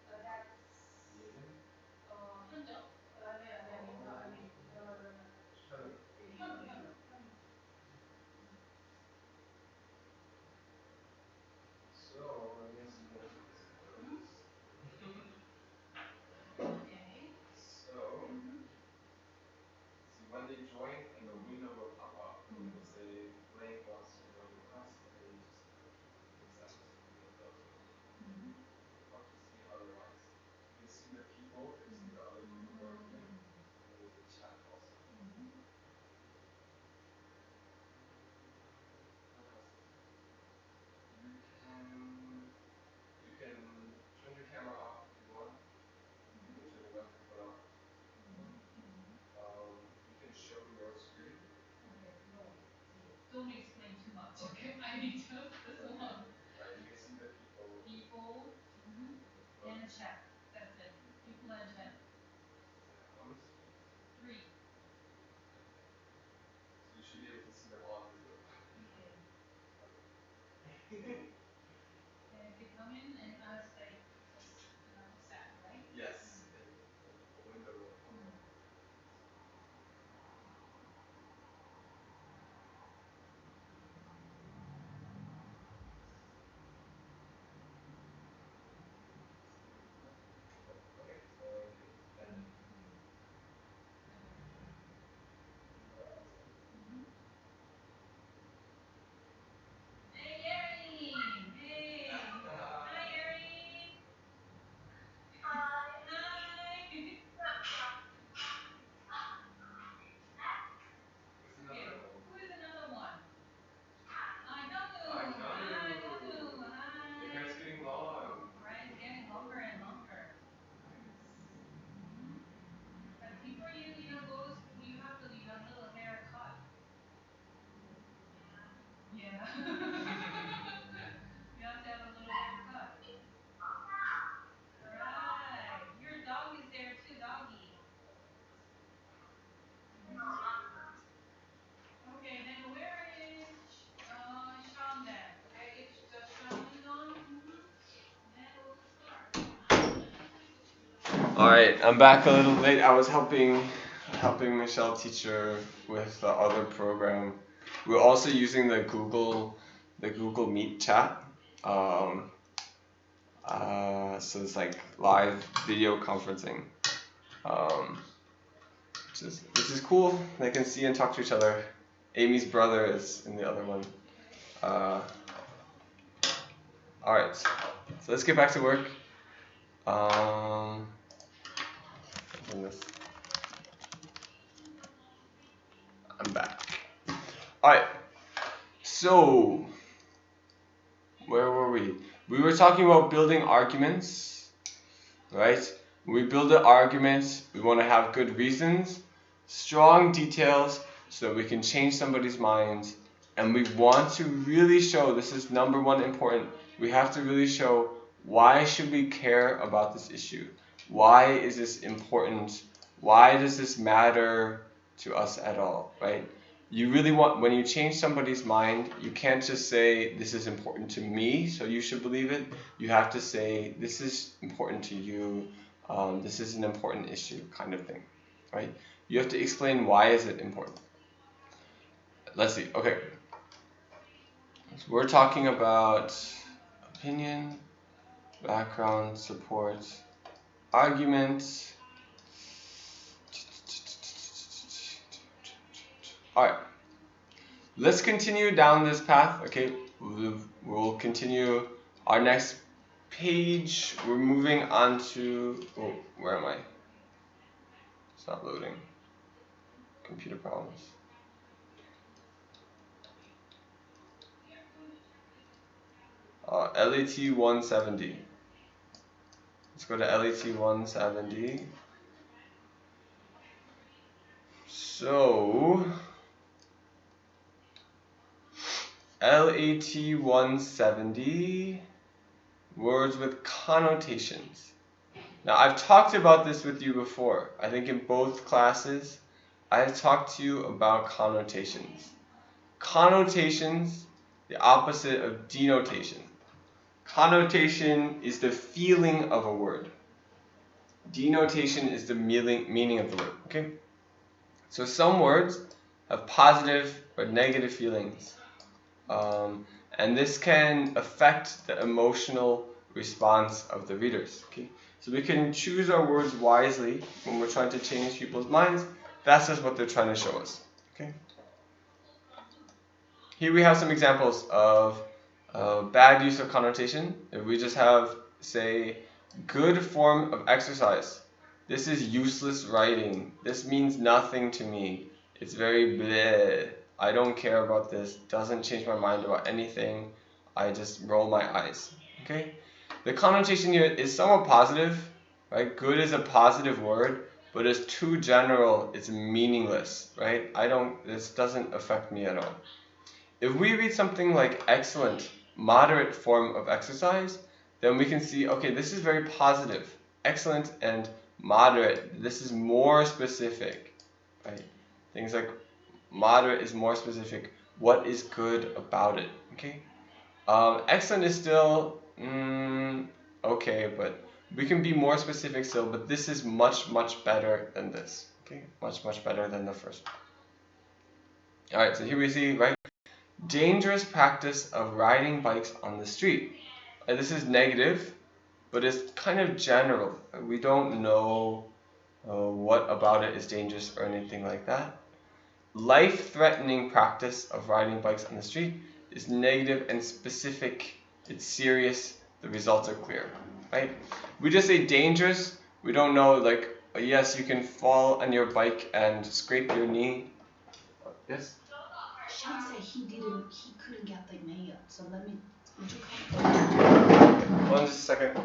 That's Ian? 현정? I mean, Helen. 현정. So, I guess we're gonna take some notes. Okay. So, Mm-hmm. see, when they join, like a window will pop up and it will say blank wants to join the class, and then you just click accept and then they'll join. Mm-hmm. It's hard to see otherwise. You can see the people, you can see the other people working, and then there's a chat also. Mm-hmm. What else is there? You can turn your camera off if you want. You can turn your microphone off if you want. You can show your screen. Okay, no. Don't explain too much, okay? I need just this one. Right, you can see the people. People, and a chat. That's it. People and chat. How many screens? 3. Okay. So you should be able to see them all through the Yeah. Okay. And if they come in and us like just accept, right? Yes, and a window will pop up. Okay, so you can end it. Hey, Erin! Hey! Hi, Erin! Hi! Who's Okay, another one? who is another one? Hi, Hyunwoo! Hi, Hi, Hyunwoo. Hyunwoo! Your Hi! hair's getting long. Right, it's getting longer and longer. But before go to school, you have to, little haircut. Yeah. You have to have a little haircut. Alright. Your dog is there too, doggy. Okay, then where is Sean then? Okay, if Sean is on, then we'll start. Alright, I'm back a little late. I was helping Michelle teach her with the other program. We're also using the Google Meet chat. So it's like live video conferencing. This is cool. They can see and talk to each other. Amy's brother is in the other one. Alright, so let's get back to work. Open this. I'm back. Alright, so where were we? We were talking about building arguments, right? When we build an argument, we want to have good reasons, strong details, so that we can change somebody's mind. And we want to really show, this is number one important, we have to really show why should we care about this issue? Why is this important? Why does this matter to us at all, right? You really want, when you change somebody's mind, you can't just say, this is important to me, so you should believe it. You have to say, this is important to you, this is an important issue, kind of thing, right? You have to explain why is it important. Let's see, okay. So we're talking about opinion, background, support, argument. Alright, let's continue down this path, okay? We'll continue our next page. We're moving on to, oh, where am I? It's not loading. Computer problems. LAT 170. Let's go to LAT 170. So, LAT 170, words with connotations. Now, I've talked about this with you before. I think in both classes, I've talked to you about connotations. Connotations, the opposite of denotation. Connotation is the feeling of a word. Denotation is the meaning of the word, okay? So some words have positive or negative feelings. And this can affect the emotional response of the readers, okay? So we can choose our words wisely when we're trying to change people's minds. That's just what they're trying to show us, okay? Here we have some examples of bad use of connotation. If we just have, say, good form of exercise. This is useless writing. This means nothing to me. It's very bleh. I don't care about this. Doesn't change my mind about anything. I just roll my eyes. Okay? The connotation here is somewhat positive, right? Good is a positive word, but it's too general. It's meaningless, right? This doesn't affect me at all. If we read something like excellent, moderate form of exercise, then we can see, okay, this is very positive. Excellent and moderate, this is more specific, right? Things like moderate is more specific. What is good about it, okay? Excellent is still, okay, but we can be more specific still, but this is much, much better than this, okay? Much, much better than the first one. Alright, so here we see, right? Dangerous practice of riding bikes on the street. This is negative, but it's kind of general. We don't know what about it is dangerous or anything like that. Life-threatening practice of riding bikes on the street is negative and specific. It's serious. The results are clear, right? We just say dangerous. We don't know, like, yes, you can fall on your bike and scrape your knee. Yes? Sean said he couldn't get the mail, so would you come? One second.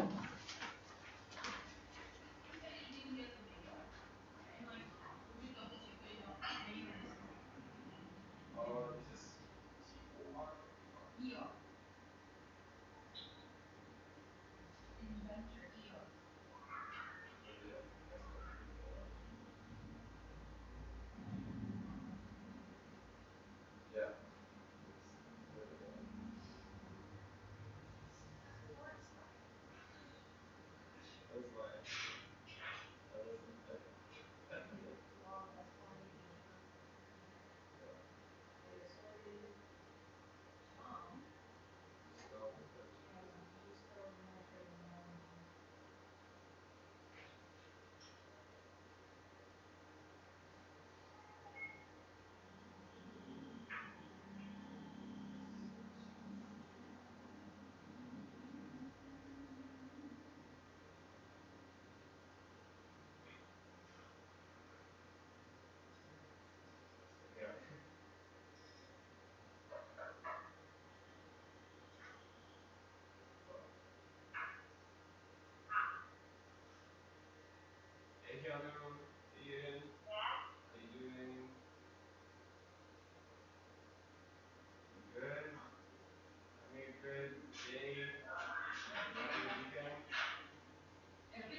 Every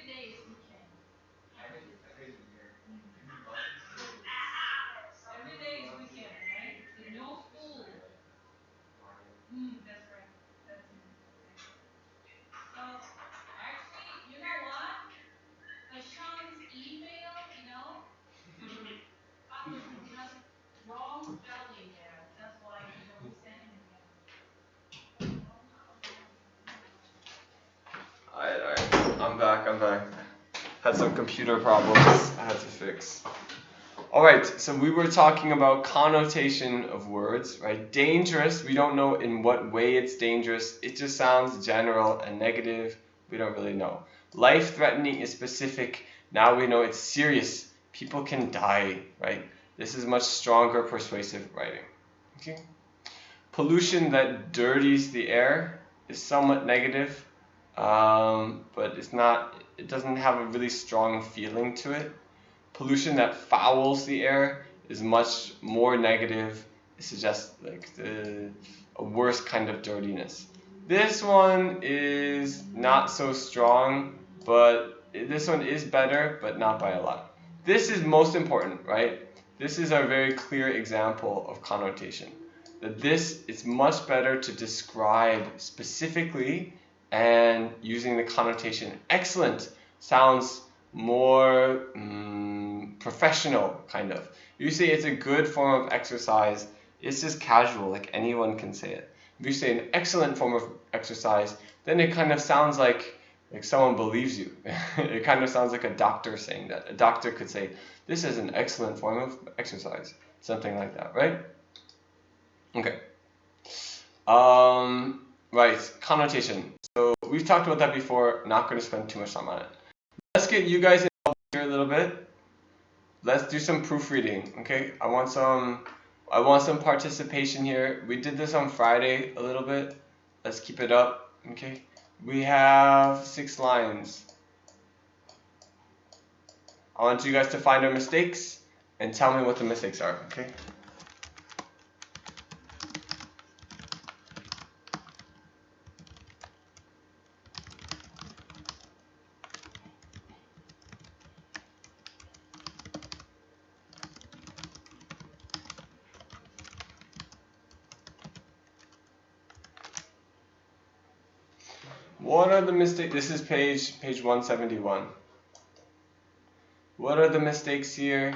day is weekend. Every day is weekend, right? So no school. That's right. That's it. So actually, you know what? Sean's email, he has wrong spelling there. That's why he's gonna send it again. Alright, I'm back. Had some computer problems I had to fix. Alright, so we were talking about connotation of words, right? Dangerous, we don't know in what way it's dangerous. It just sounds general and negative. We don't really know. Life-threatening is specific. Now we know it's serious. People can die, right? This is much stronger persuasive writing. Okay? Pollution that dirties the air is somewhat negative, but it doesn't have a really strong feeling to it. Pollution that fouls the air is much more negative. It suggests like a worse kind of dirtiness. This one is not so strong, but this one is better, but not by a lot. This is most important, right? This is a very clear example of connotation. That this is much better to describe specifically and using the connotation excellent sounds more professional, kind of. You say it's a good form of exercise, it's just casual, like anyone can say it. If you say an excellent form of exercise, then it kind of sounds like someone believes you. It kind of sounds like a doctor saying that. A doctor could say, this is an excellent form of exercise. Something like that, right? Okay. Right, connotation. So we've talked about that before, not going to spend too much time on it. Let's get you guys involved here a little bit. Let's do some proofreading, okay? I want some participation here. We did this on Friday a little bit. Let's keep it up, okay? We have 6 lines. I want you guys to find our mistakes and tell me what the mistakes are, okay? What are the mistakes? This is page 171. What are the mistakes here?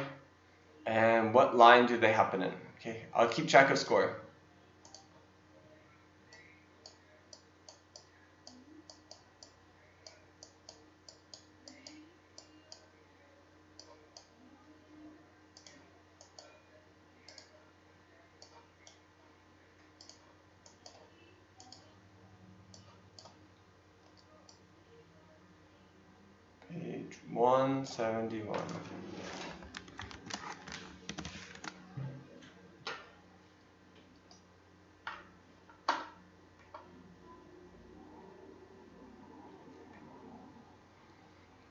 And what line do they happen in? Okay, I'll keep track of score. Page 171.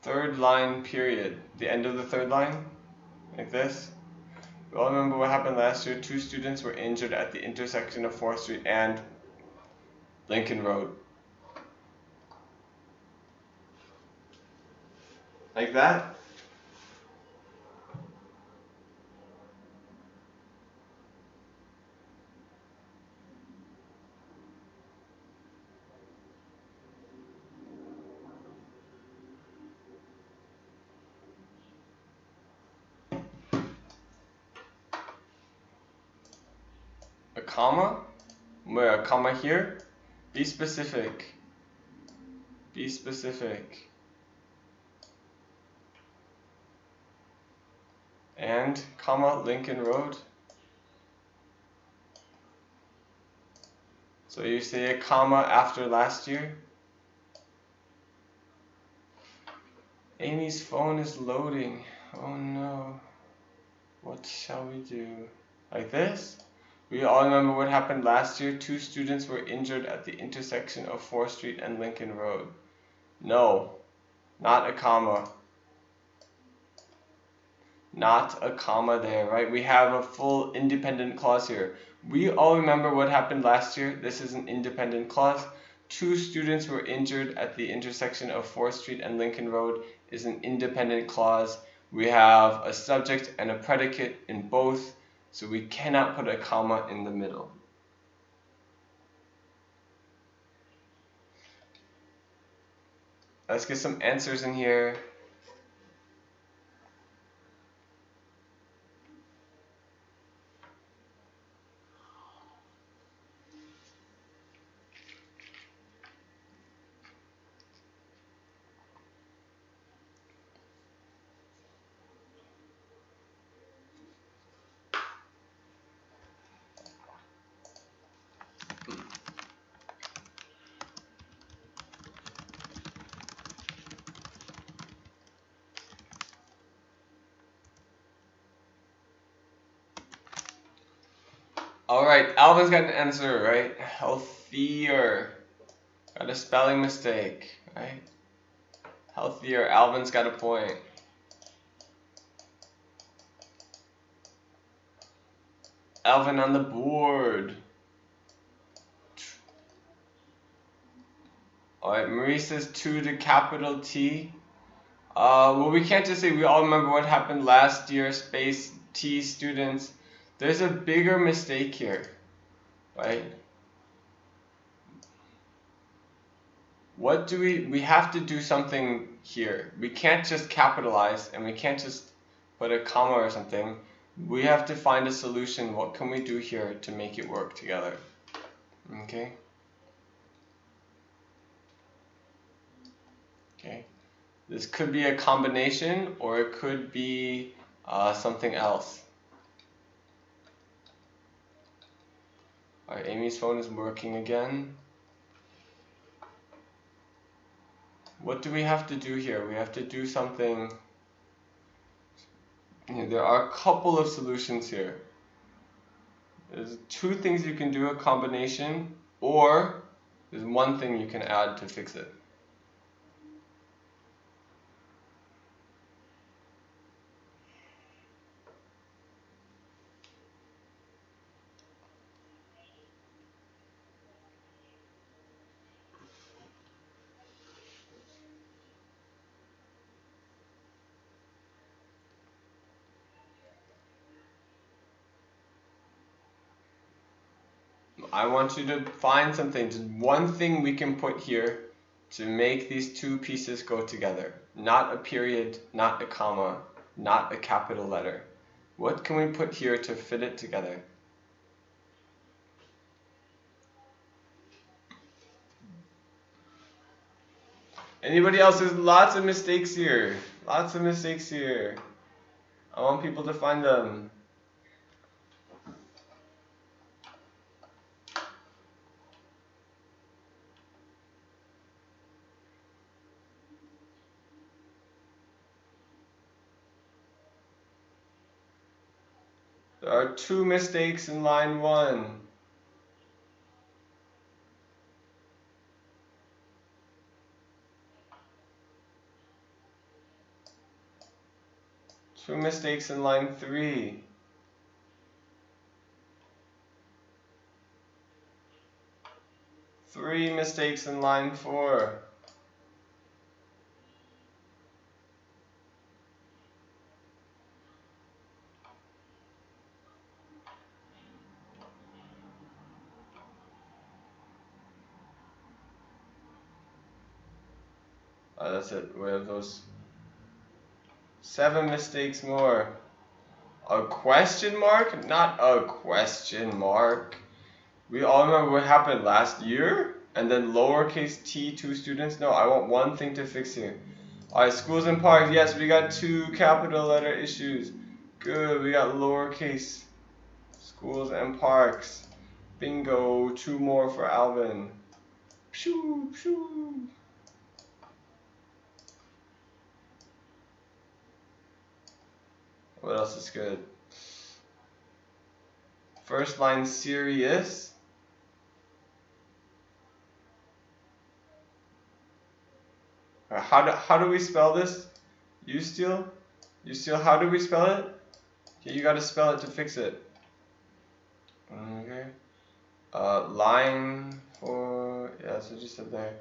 Third line period. The end of the third line, like this. We all remember what happened last year. 2 students were injured at the intersection of 4th Street and Lincoln Road. Like that. A comma? Where a comma here? Be specific. Be specific. And, comma, Lincoln Road. So you say a comma after last year. Amy's phone is loading. Oh no. What shall we do? Like this? We all remember what happened last year. 2 students were injured at the intersection of 4th Street and Lincoln Road. No, not a comma. Not a comma there, right? We have a full independent clause here. We all remember what happened last year. This is an independent clause. 2 students were injured at the intersection of 4th Street and Lincoln Road is an independent clause. We have a subject and a predicate in both, so we cannot put a comma in the middle. Let's get some answers in here. Alright, Alvin's got an answer, right? Healthier. Got a spelling mistake, right? Healthier. Alvin's got a point. Alvin on the board. Alright, Marie says 2 to capital T. Well, we can't just say we all remember what happened last year, space T students. There's a bigger mistake here, right? What do we have to do something here. We can't just capitalize and we can't just put a comma or something. We have to find a solution. What can we do here to make it work together? Okay. Okay. This could be a combination or it could be something else. Alright, Amy's phone is working again. What do we have to do here? We have to do something. There are a couple of solutions here. There's 2 things you can do, a combination, or there's 1 thing you can add to fix it. I want you to find something, just 1 thing we can put here to make these 2 pieces go together. Not a period, not a comma, not a capital letter. What can we put here to fit it together? Anybody else? There's lots of mistakes here. Lots of mistakes here. I want people to find them. There are 2 mistakes in line 1. Two mistakes in line 3. Three mistakes in line 4. That's it. We have those 7 mistakes more. A question mark? Not a question mark. We all remember what happened last year? And then lowercase t, 2 students? No, I want 1 thing to fix here. Alright, schools and parks. Yes, we got 2 capital letter issues. Good, we got lowercase. Schools and parks. Bingo, 2 more for Alvin. Pshoo, pshoo. What else is good? First line, serious. How do we spell this? You still, how do we spell it? Okay, you gotta spell it to fix it. Okay. Line 4, that's what you said there.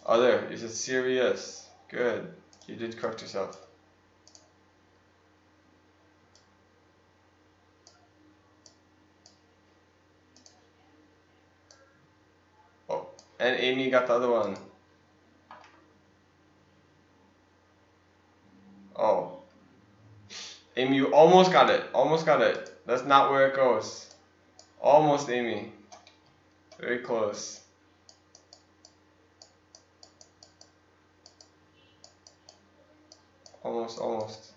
Other, you said serious. Good. You did correct yourself. Oh, and Amy got the other one. Oh. Amy, you almost got it. Almost got it. That's not where it goes. Almost, Amy. Very close. Almost, almost.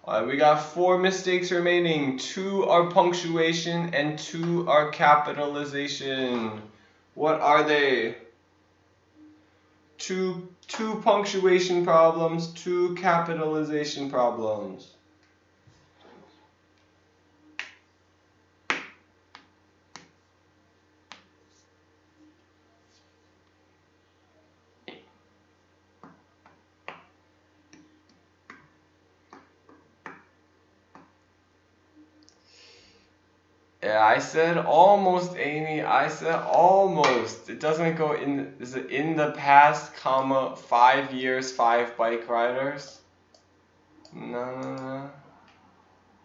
Alright, we got 4 mistakes remaining. 2 are punctuation and 2 are capitalization. What are they? Two punctuation problems, 2 capitalization problems. Yeah, I said almost, Amy. I said almost. It doesn't go in. Is it in the past, comma, 5 years, 5 bike riders? No.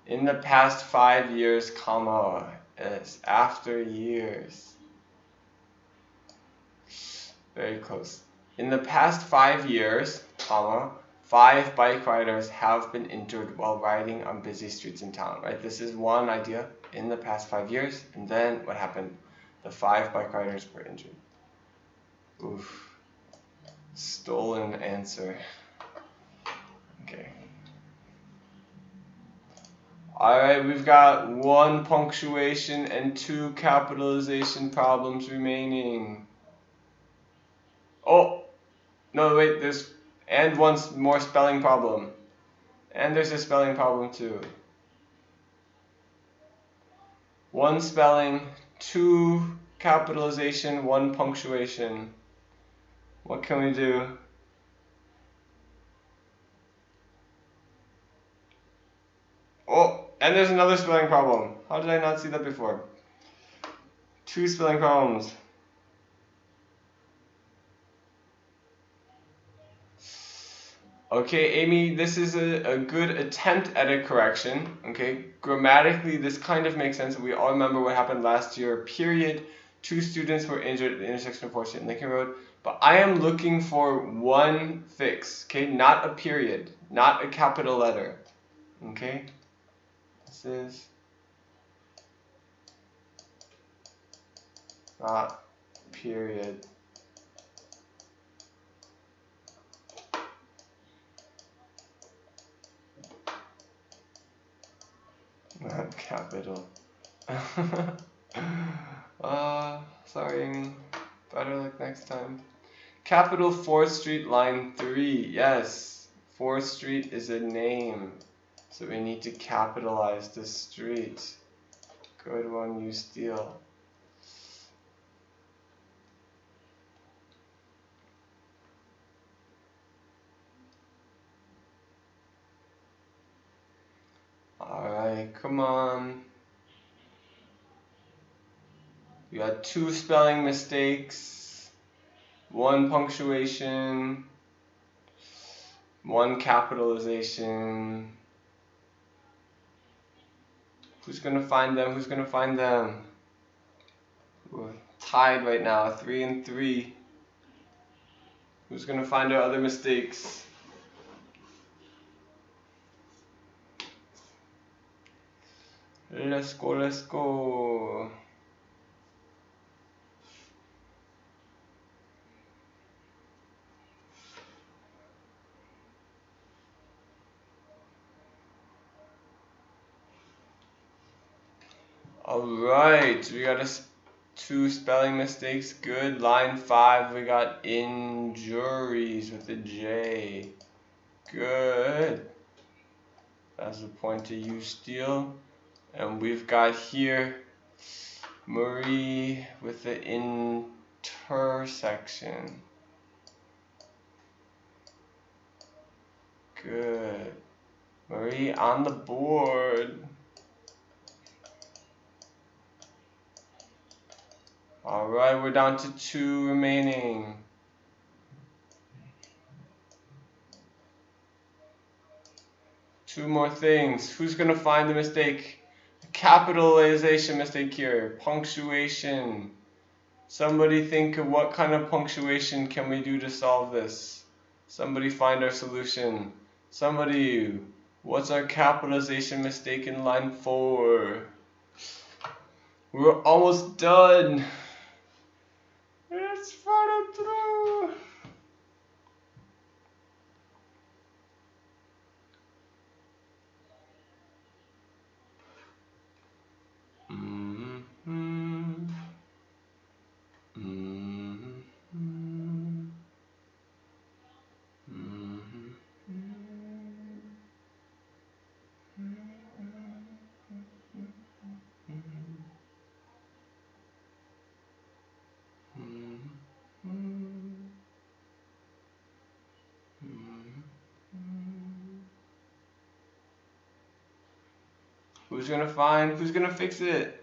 In the past 5 years, comma, it's after years. Very close. In the past 5 years, comma, 5 bike riders have been injured while riding on busy streets in town, right? This is one idea. In the past 5 years, and then what happened? The 5 bike riders were injured. Oof. Stolen answer. Okay. Alright, we've got 1 punctuation and 2 capitalization problems remaining. Oh! No, wait, there's... And 1 more spelling problem. And there's a spelling problem too. 1 spelling, 2 capitalization, 1 punctuation. What can we do? Oh, and there's another spelling problem. How did I not see that before? 2 spelling problems. Okay, Amy, this is a good attempt at a correction. Okay, grammatically, this kind of makes sense. We all remember what happened last year. Period. 2 students were injured at the intersection of 4th Street and Lincoln Road. But I am looking for 1 fix. Okay, not a period, not a capital letter. Okay, this is not period. Not capital. Sorry, Amy. Better luck next time. Capital 4th Street, line 3. Yes, 4th Street is a name. So we need to capitalize the street. Good one, you steal. Alright, come on. We got 2 spelling mistakes, 1 punctuation, 1 capitalization. Who's gonna find them? Who's gonna find them? We're tied right now, 3 and 3. Who's gonna find our other mistakes? Let's go, let's go. Alright, we got 2 spelling mistakes. Good. Line 5, we got injuries with a J. Good. That's the point to you, steal. And we've got here Marie with the per section. Good. Marie on the board. Alright, we're down to 2 remaining. Two more things. Who's going to find the mistake? Capitalization mistake here. Punctuation. Somebody think of what kind of punctuation can we do to solve this? Somebody find our solution. Somebody, what's our capitalization mistake in line 4? We're almost done. Let's follow through. Who's gonna fix it?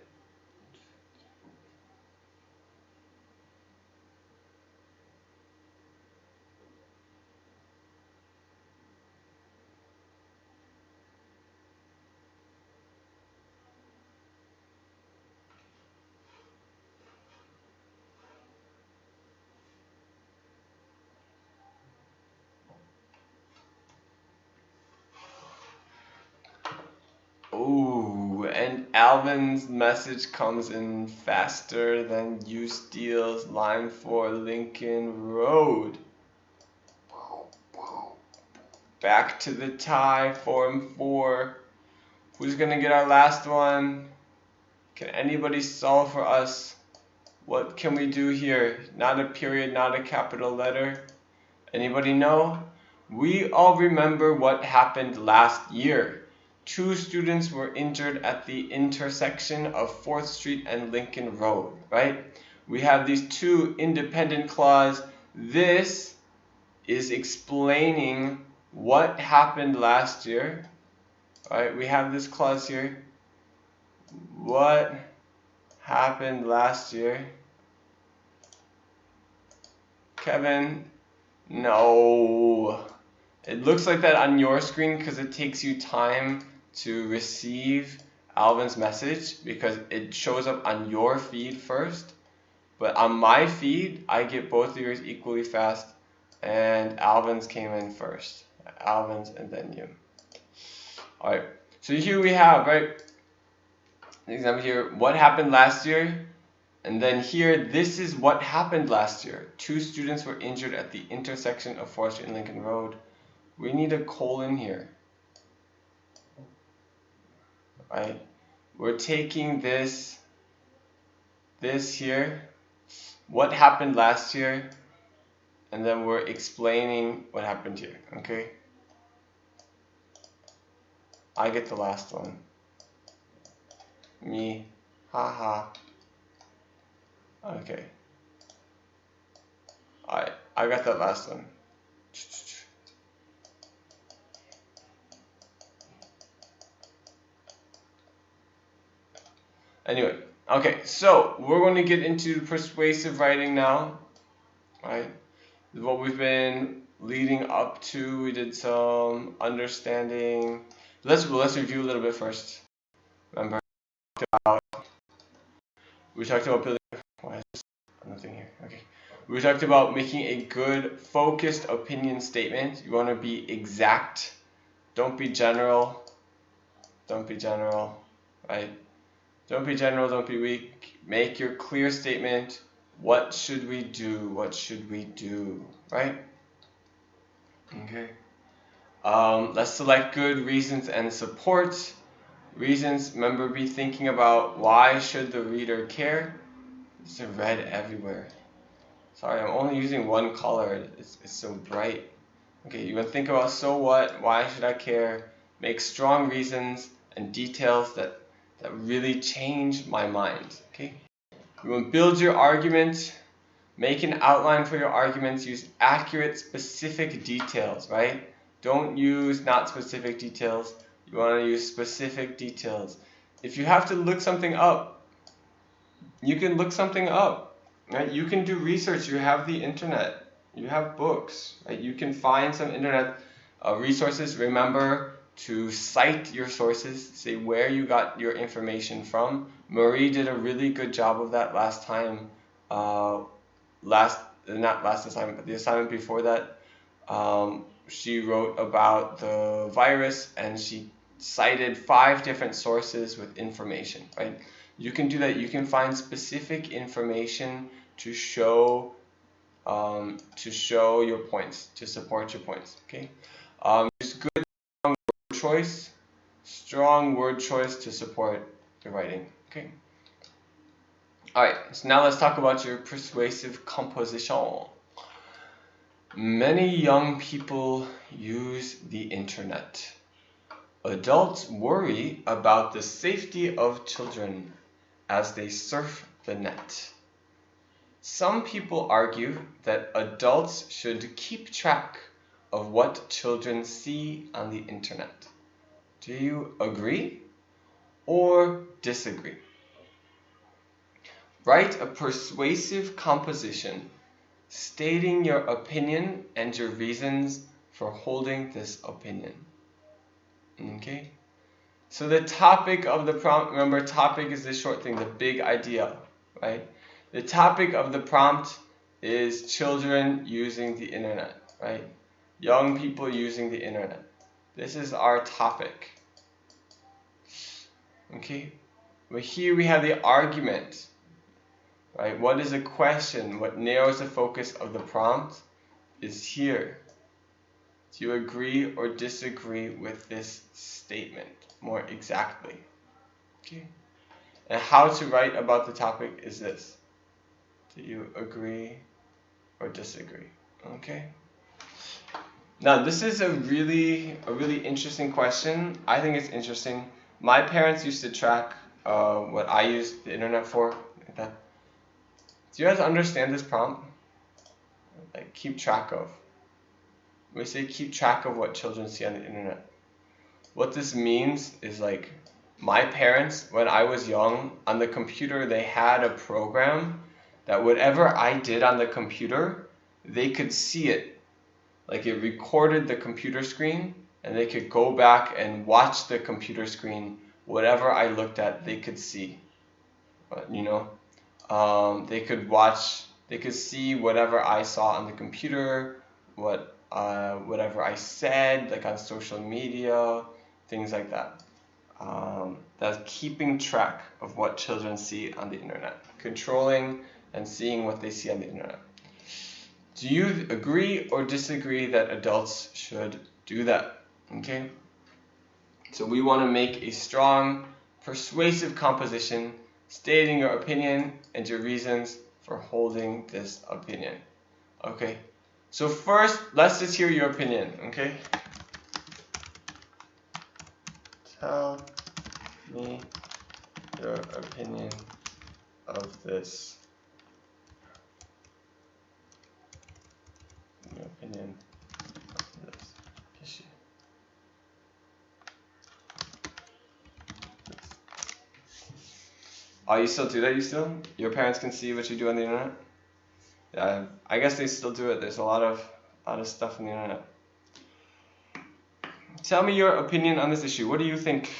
Oh, and Alvin's message comes in faster than you steals line 4 Lincoln Road. Back to the tie, 4 and 4. Who's gonna get our last one? Can anybody solve for us? What can we do here? Not a period, not a capital letter. Anybody know? We all remember what happened last year. 2 students were injured at the intersection of 4th Street and Lincoln Road, right? We have these 2 independent clauses. This is explaining what happened last year, right? We have this clause here. What happened last year? Kevin? No. It looks like that on your screen because it takes you time to receive Alvin's message because it shows up on your feed first. But on my feed, I get both of yours equally fast, and Alvin's came in first. Alvin's and then you. Alright, so here we have, right, an example here, what happened last year? And then here, this is what happened last year. 2 students were injured at the intersection of 4th Street and Lincoln Road. We need a colon here. Right? We're taking this here, what happened last year, and then we're explaining what happened here, okay? I get the last one. Me, haha. Okay. I got that last one. Anyway, okay, so we're going to get into persuasive writing now, right? What we've been leading up to. We did some understanding. Let's review a little bit first. Remember, we talked about building. Why is this nothing here? Okay. We talked about making a good, focused opinion statement. You want to be exact. Don't be general. Don't be general, right? Don't be general, don't be weak. Make your clear statement. What should we do? What should we do? Right? Okay. Let's select good reasons and support. Reasons, remember, be thinking about why should the reader care? It's red everywhere. Sorry, I'm only using one color. It's so bright. Okay, you want to think about so what, why should I care? Make strong reasons and details that really change my mind. Okay, you want to build your argument. Make an outline for your arguments. Use accurate, specific details, right? Don't use not specific details. You want to use specific details. If you have to look something up, you can look something up, right? You can do research. You have the internet. You have books, right? You can find some internet resources. Remember to cite your sources. Say where you got your information from. Marie did a really good job of that last time. Not last assignment, but the assignment before that. She wrote about the virus and she cited 5 different sources with information, right? You can do that. You can find specific information to show your points, to support your points. Okay. Use good strong word choice to support your writing. Okay. All right. So now let's talk about your persuasive composition. Many young people use the internet. Adults worry about the safety of children as they surf the net. Some people argue that adults should keep track of what children see on the internet. Do you agree or disagree? Write a persuasive composition stating your opinion and your reasons for holding this opinion. Okay? So the topic of the prompt, remember topic is this short thing, the big idea, right? The topic of the prompt is children using the internet, right? Young people using the internet. This is our topic. Okay? But here we have the argument, right? What is a question? What narrows the focus of the prompt is here. Do you agree or disagree with this statement more exactly? Okay. And how to write about the topic is this. Do you agree or disagree? Okay. Now this is a really interesting question. I think it's interesting. My parents used to track what I use the internet for. Like that. Do you guys understand this prompt? Like keep track of. We say keep track of what children see on the internet. What this means is like my parents, when I was young, on the computer they had a program that whatever I did on the computer, they could see it. Like it recorded the computer screen and they could go back and watch the computer screen. Whatever I looked at, they could see. You know, they could see whatever I saw on the computer, whatever I said, like on social media, things like that. That's keeping track of what children see on the internet, controlling and seeing what they see on the internet. Do you agree or disagree that adults should do that? Okay. So we want to make a strong, persuasive composition stating your opinion and your reasons for holding this opinion. Okay. So first, let's just hear your opinion, okay? Tell me your opinion of this. Your opinion of this issue. Oh, you still do that? Your parents can see what you do on the internet? Yeah, I guess they still do it. There's a lot of stuff on the internet. Tell me your opinion on this issue. What do you think?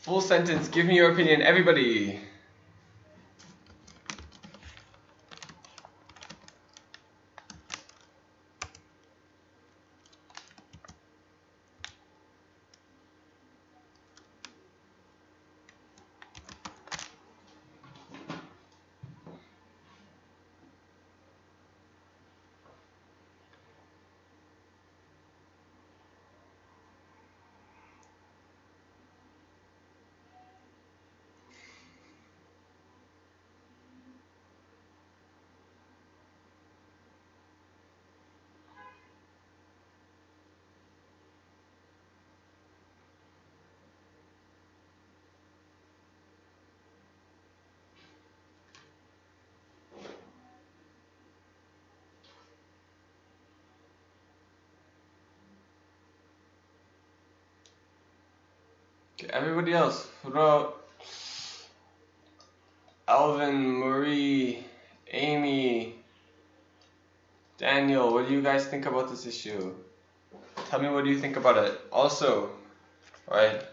Full sentence, give me your opinion, everybody. Okay, everybody else, what about Alvin, Marie, Amy, Daniel, what do you guys think about this issue? Tell me what do you think about it. Also, right,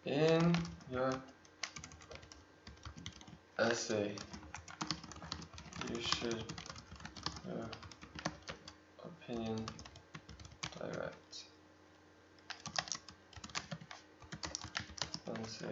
in your essay, you should your opinion direct. Don't say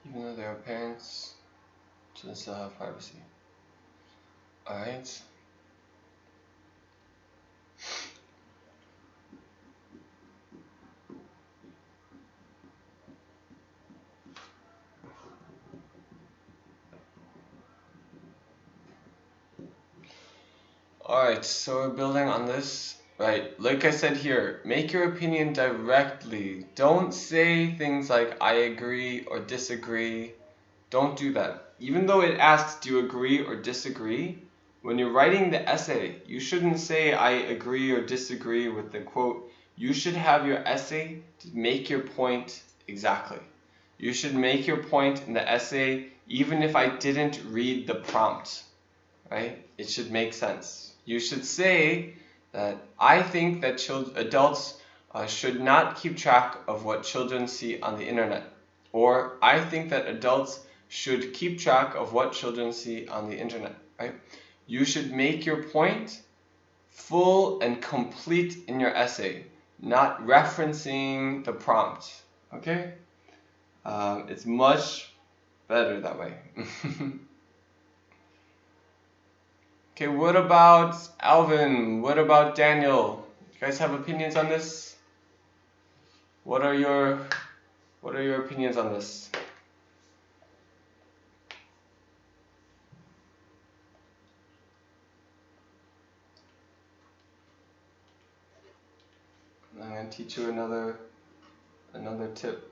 even though they are parents, children still have privacy. Alright. Alright, so we're building on this. Right, like I said here, make your opinion directly. Don't say things like I agree or disagree. Don't do that. Even though it asks do you agree or disagree, when you're writing the essay, you shouldn't say I agree or disagree with the quote. You should have your essay to make your point exactly. You should make your point in the essay even if I didn't read the prompt, right? It should make sense. You should say that I think that adults should not keep track of what children see on the internet. Or I think that adults should keep track of what children see on the internet, right? You should make your point full and complete in your essay, not referencing the prompt, okay? It's much better that way. Okay, what about Alvin? What about Daniel? You guys have opinions on this? What are your opinions on this? I'm gonna teach you another tip.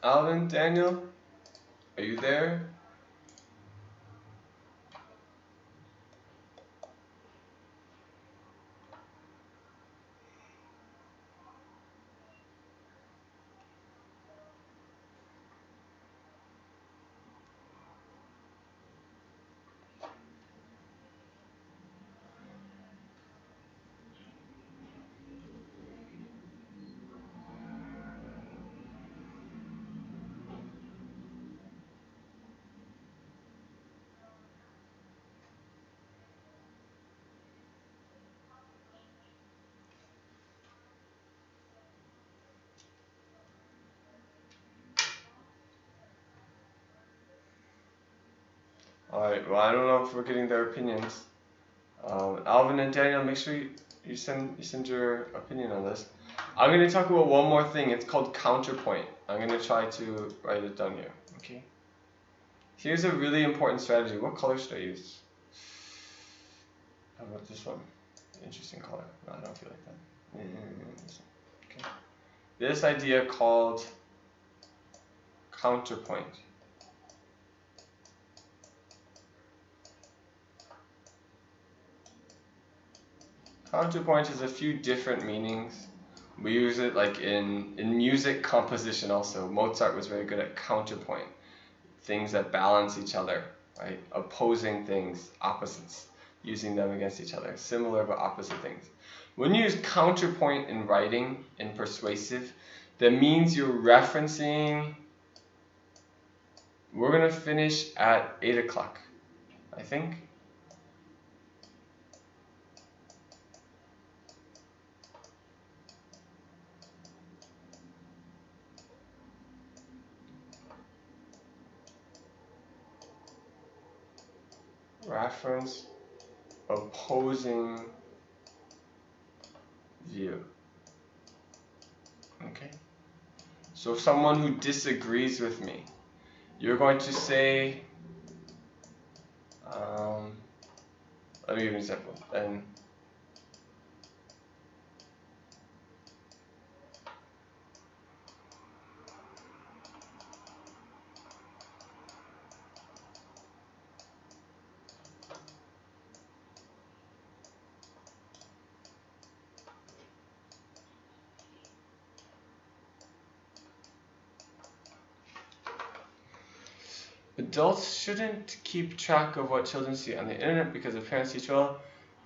Alvin, Daniel, are you there? Alright, well, I don't know if we're getting their opinions. Alvin and Daniel, make sure you send your opinion on this. I'm going to talk about one more thing. It's called counterpoint. I'm going to try to write it down here. Okay. Here's a really important strategy. What color should I use? How about this one? Interesting color. No, I don't feel like that. Okay. This idea called counterpoint. Counterpoint has a few different meanings. We use it like in music composition also. Mozart was very good at counterpoint. Things that balance each other, right? Opposing things, opposites, using them against each other. Similar but opposite things. When you use counterpoint in writing, in persuasive, that means you're referencing. We're going to finish at 8 o'clock, I think. Reference opposing view. Okay. So someone who disagrees with me, you're going to say, let me give you an example. And adults shouldn't keep track of what children see on the internet because if parents teach well,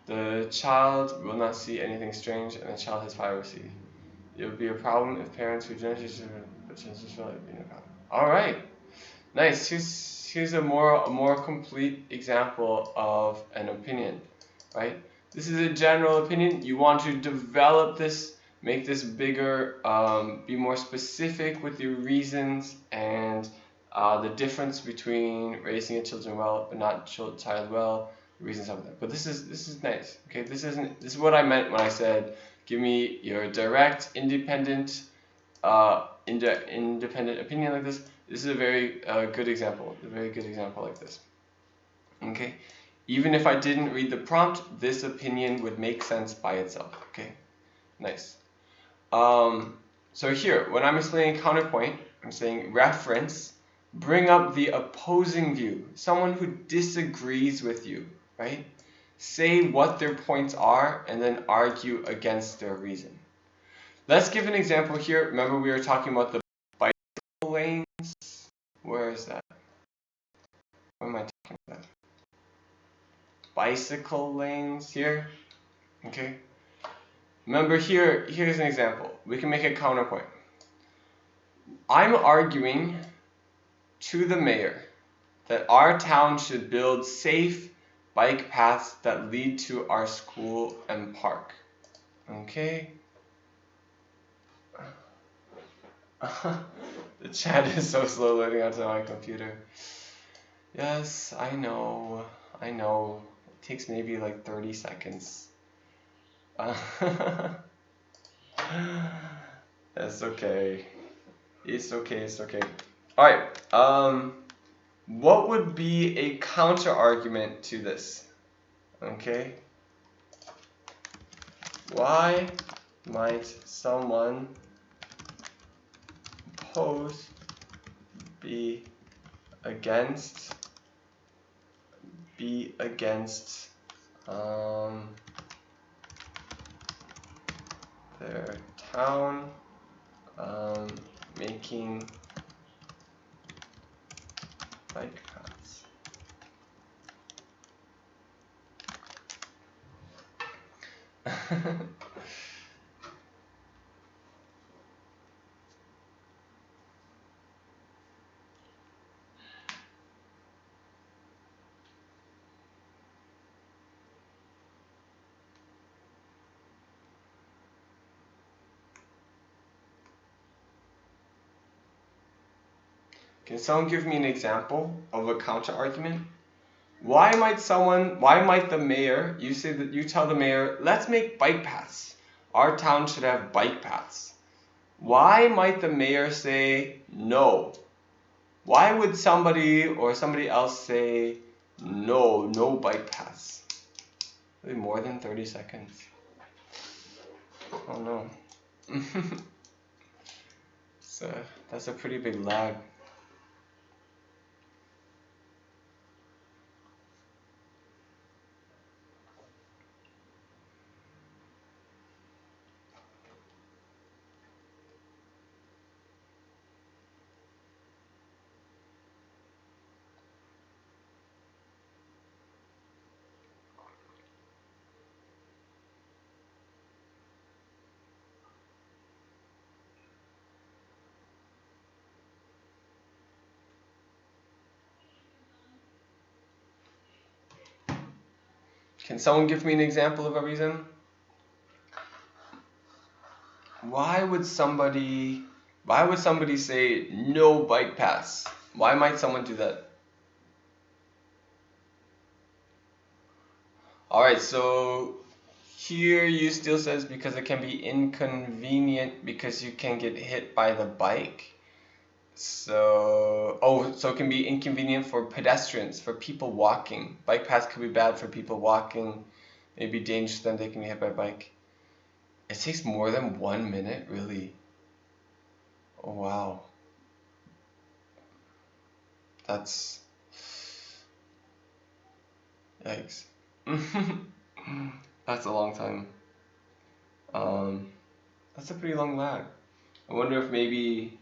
the child will not see anything strange and the child has privacy. It would be a problem if parents who don't teach but children well, it would be no problem. Alright. Nice. Here's a more complete example of an opinion. Right? This is a general opinion. You want to develop this, make this bigger, be more specific with your reasons and the difference between raising a children well but not child well, reasons of that. But this is nice. Okay, this is what I meant when I said give me your direct, independent opinion like this. This is a very good example. A very good example like this. Okay. Even if I didn't read the prompt, this opinion would make sense by itself. Okay, nice. So here, when I'm explaining counterpoint, I'm saying reference, bring up the opposing view, someone who disagrees with you, right? Say what their points are and then argue against their reason. Let's give an example here. Remember we were talking about the bicycle lanes? Where is that? What am I talking about? Bicycle lanes here. Okay. Remember here's an example. We can make a counterpoint. I'm arguing to the mayor that our town should build safe bike paths that lead to our school and park. Okay. The chat is so slow loading onto my computer. Yes, I know. It takes maybe like 30 seconds. That's okay. It's okay. Alright, what would be a counter argument to this? Okay. Why might someone oppose be against their town making bike paths? Can someone give me an example of a counter argument? Why might the mayor, you tell the mayor, let's make bike paths. Our town should have bike paths. Why might the mayor say no? Why would somebody or somebody else say no bike paths? Maybe more than 30 seconds. Oh no. So that's a pretty big lag. Can someone give me an example of a reason? Why would somebody say no bike paths? Why might someone do that? Alright, so here you still says because it can be inconvenient because you can get hit by the bike. So it can be inconvenient for pedestrians, for people walking. Bike paths could be bad for people walking. Maybe dangerous to them, they can get hit by a bike. It takes more than 1 minute, really? Oh wow. That's... Yikes. That's a long time. That's a pretty long lag. I wonder if maybe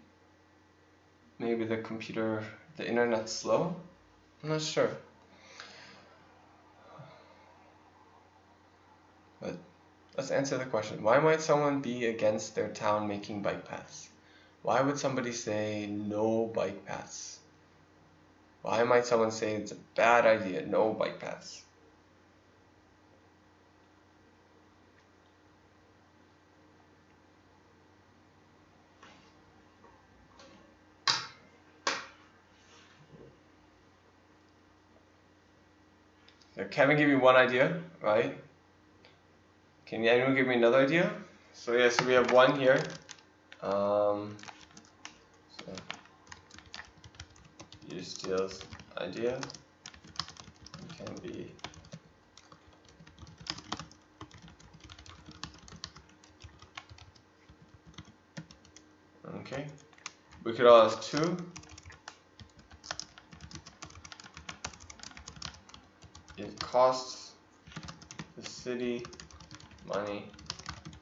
the internet's slow? I'm not sure. But let's answer the question. Why might someone be against their town making bike paths? Why would somebody say no bike paths? Why might someone say it's a bad idea, no bike paths? So Kevin gave me one idea, right? Can anyone give me another idea? So yeah, so we have one here. So Steele's idea can be okay. We could all ask 2. It costs the city money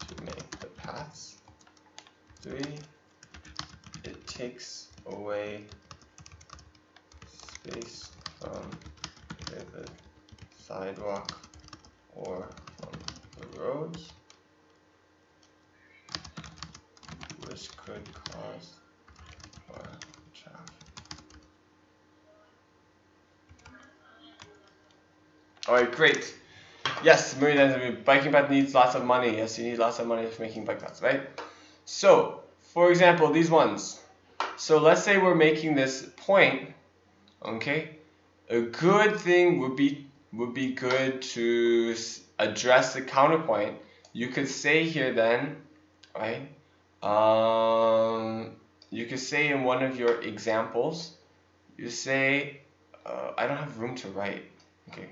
to make the paths. 3. It takes away space from the sidewalk or from the roads, which could cause more traffic. Alright, great. Yes, biking path needs lots of money. Yes, you need lots of money for making bike paths, right? So, for example, these ones. So let's say we're making this point, okay? A good thing would be good to address the counterpoint. You could say here then, right? You could say in one of your examples, you say, I don't have room to write. Okay.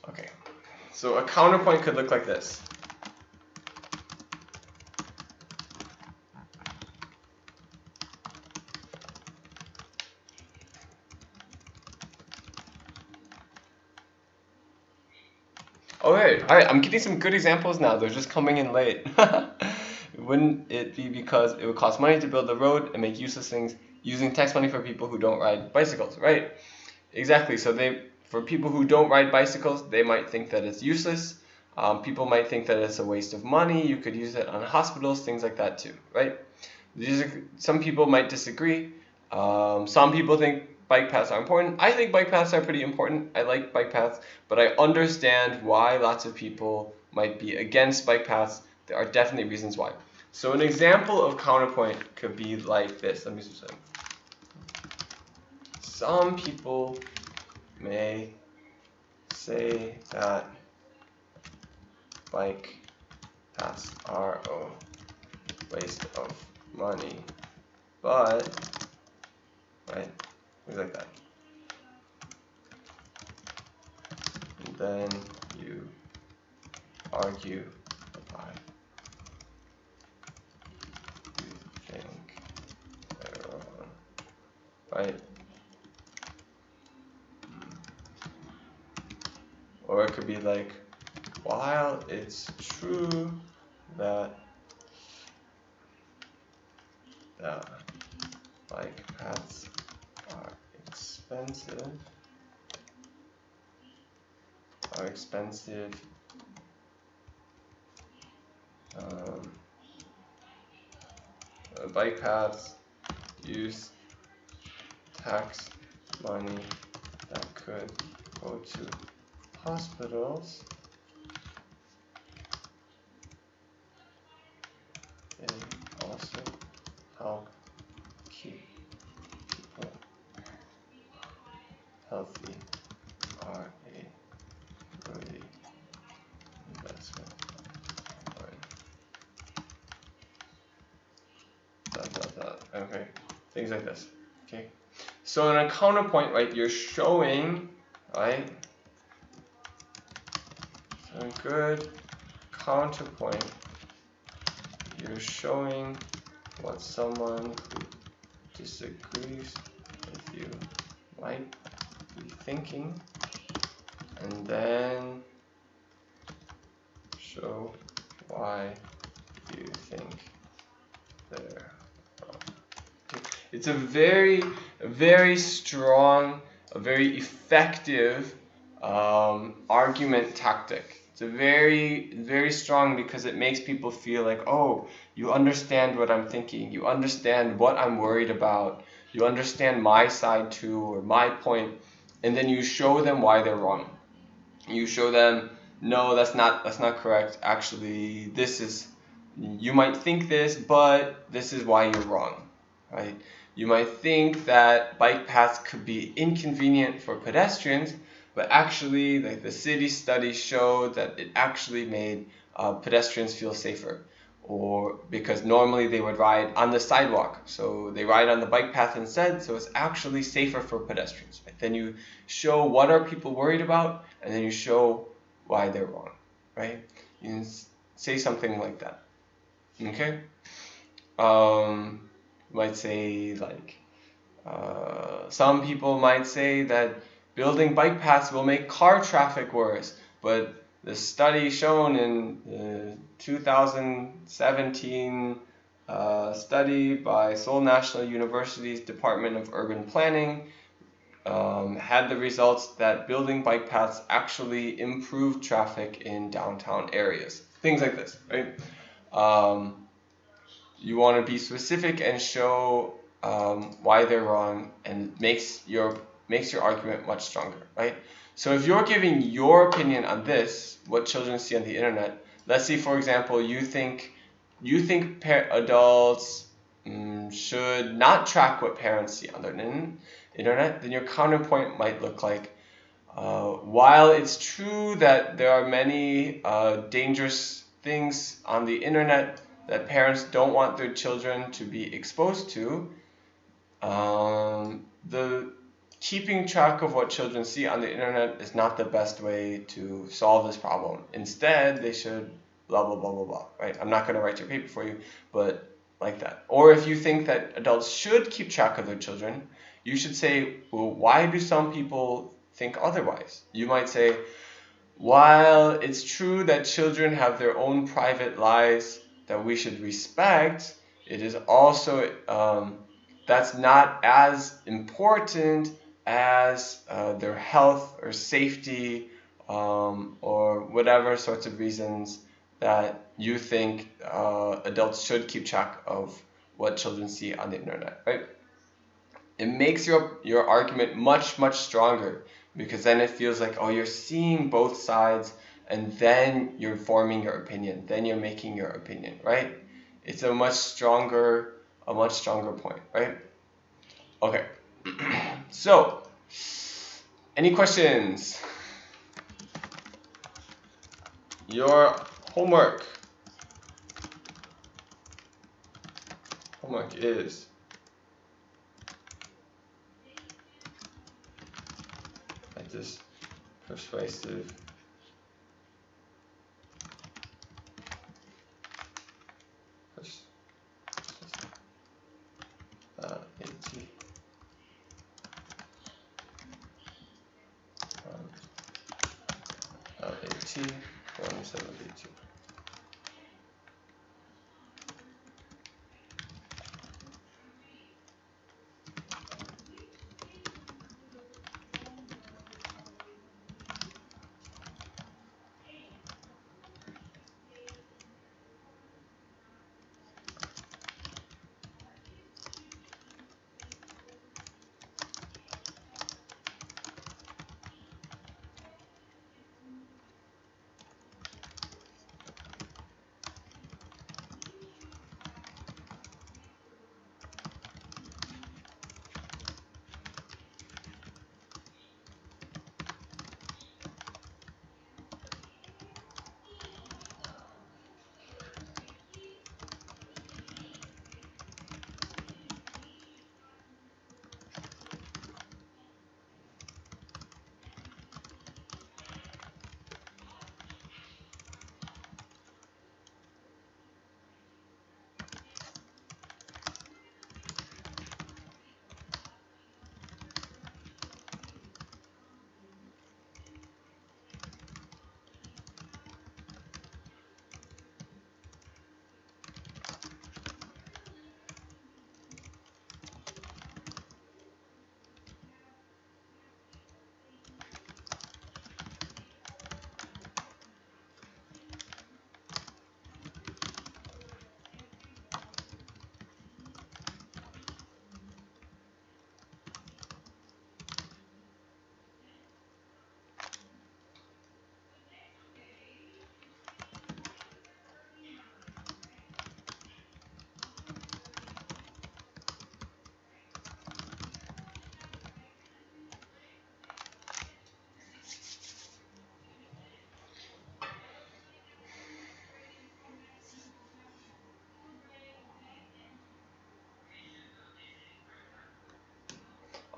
Okay. So a counterpoint could look like this. Alright, I'm getting some good examples now. They're just coming in late. Wouldn't it be because it would cost money to build the road and make useless things using tax money for people who don't ride bicycles, right? Exactly. So for people who don't ride bicycles, they might think that it's useless. People might think that it's a waste of money. You could use it on hospitals, things like that too, right? Some people might disagree. Some people think bike paths are important. I think bike paths are pretty important. I like bike paths, but I understand why lots of people might be against bike paths. There are definitely reasons why. So an example of counterpoint could be like this. Let me see something. some people may say that bike paths are a waste of money, but, right, things like that. And then you argue why you think they're wrong, right? Or it could be like, while it's true that bike paths are expensive, bike paths use tax money that could go to hospitals. They also help keep people healthy, are a worthy investment. Okay, things like this. Okay, so in a counterpoint, right, you're showing, right, so a good counterpoint, you're showing what someone who disagrees with you might be thinking, and then show why you think they're wrong. It's a very, very strong, a very effective argument tactic. It's a very, very strong because it makes people feel like, oh, you understand what I'm thinking. You understand what I'm worried about. You understand my side too, or my point, and then you show them why they're wrong. You show them, no, that's not correct. Actually, you might think this, but this is why you're wrong, right? You might think that bike paths could be inconvenient for pedestrians, but actually, like the city studies showed that it actually made pedestrians feel safer, or because normally they would ride on the sidewalk, so they ride on the bike path instead, so it's actually safer for pedestrians. Right? Then you show what are people worried about, and then you show why they're wrong, right? You can say something like that, okay? Might say like, some people might say that building bike paths will make car traffic worse, but the study shown in the 2017 study by Seoul National University's Department of Urban Planning had the results that building bike paths actually improved traffic in downtown areas. Things like this, right? You want to be specific and show why they're wrong, and makes your argument much stronger, right? So if you're giving your opinion on this, what children see on the internet, let's say for example you think adults should not track what parents see on the internet, then your counterpoint might look like, while it's true that there are many dangerous things on the internet that parents don't want their children to be exposed to, the keeping track of what children see on the internet is not the best way to solve this problem. Instead, they should blah, blah, blah, blah, blah, right? I'm not going to write your paper for you, but like that. Or if you think that adults should keep track of their children, you should say, well, why do some people think otherwise? You might say, while it's true that children have their own private lives that we should respect, it is also, that's not as important as their health or safety, or whatever sorts of reasons that you think adults should keep track of what children see on the internet, right? It makes your argument much, much stronger, because then it feels like, oh, you're seeing both sides, and then you're forming your opinion, then you're making your opinion, right? It's a much stronger point, right? Okay. So, any questions? Your homework is like this persuasive LAT 172.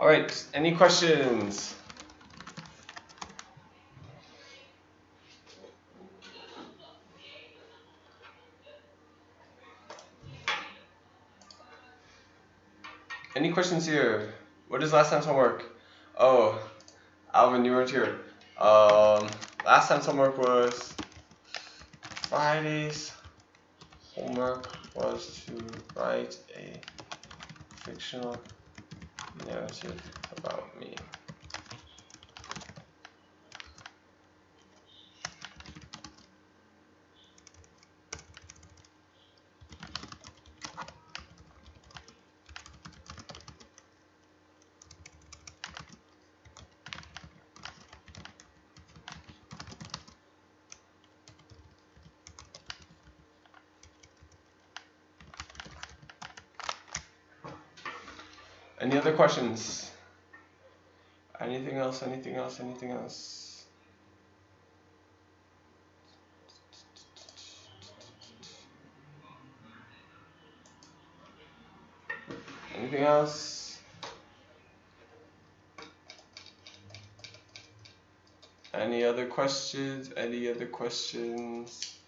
Alright, any questions? Any questions here? What is last time's homework? Oh, Alvin, you weren't here. Last time's homework was Friday's homework was to write a fictional narrative about me. Any other questions? Anything else? Anything else? Anything else? Anything else? Any other questions? Any other questions?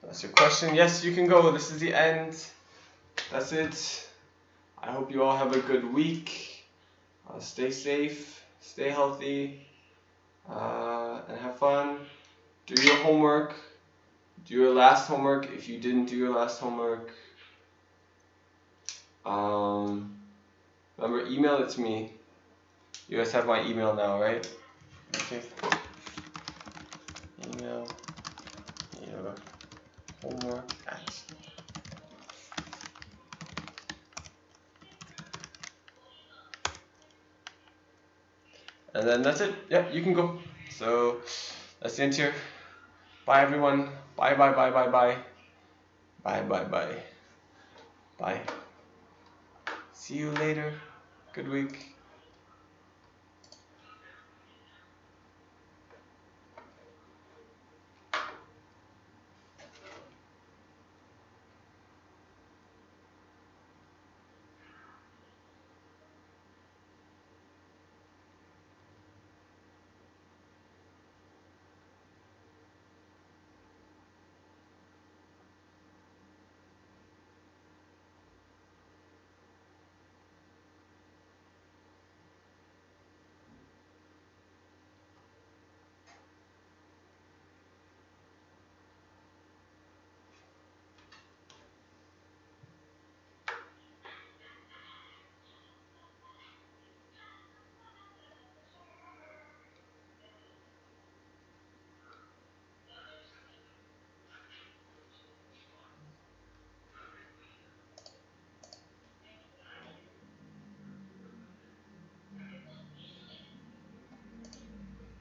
That's your question. Yes, you can go. This is the end. That's it. I hope you all have a good week. Stay safe, stay healthy, and have fun. Do your homework. Do your last homework if you didn't do your last homework. Remember, email it to me. You guys have my email now, right? Okay. email your homework at. And then that's it. Yeah, you can go. So that's the end here. Bye everyone. Bye bye bye bye bye. Bye bye bye. Bye. See you later. Good week.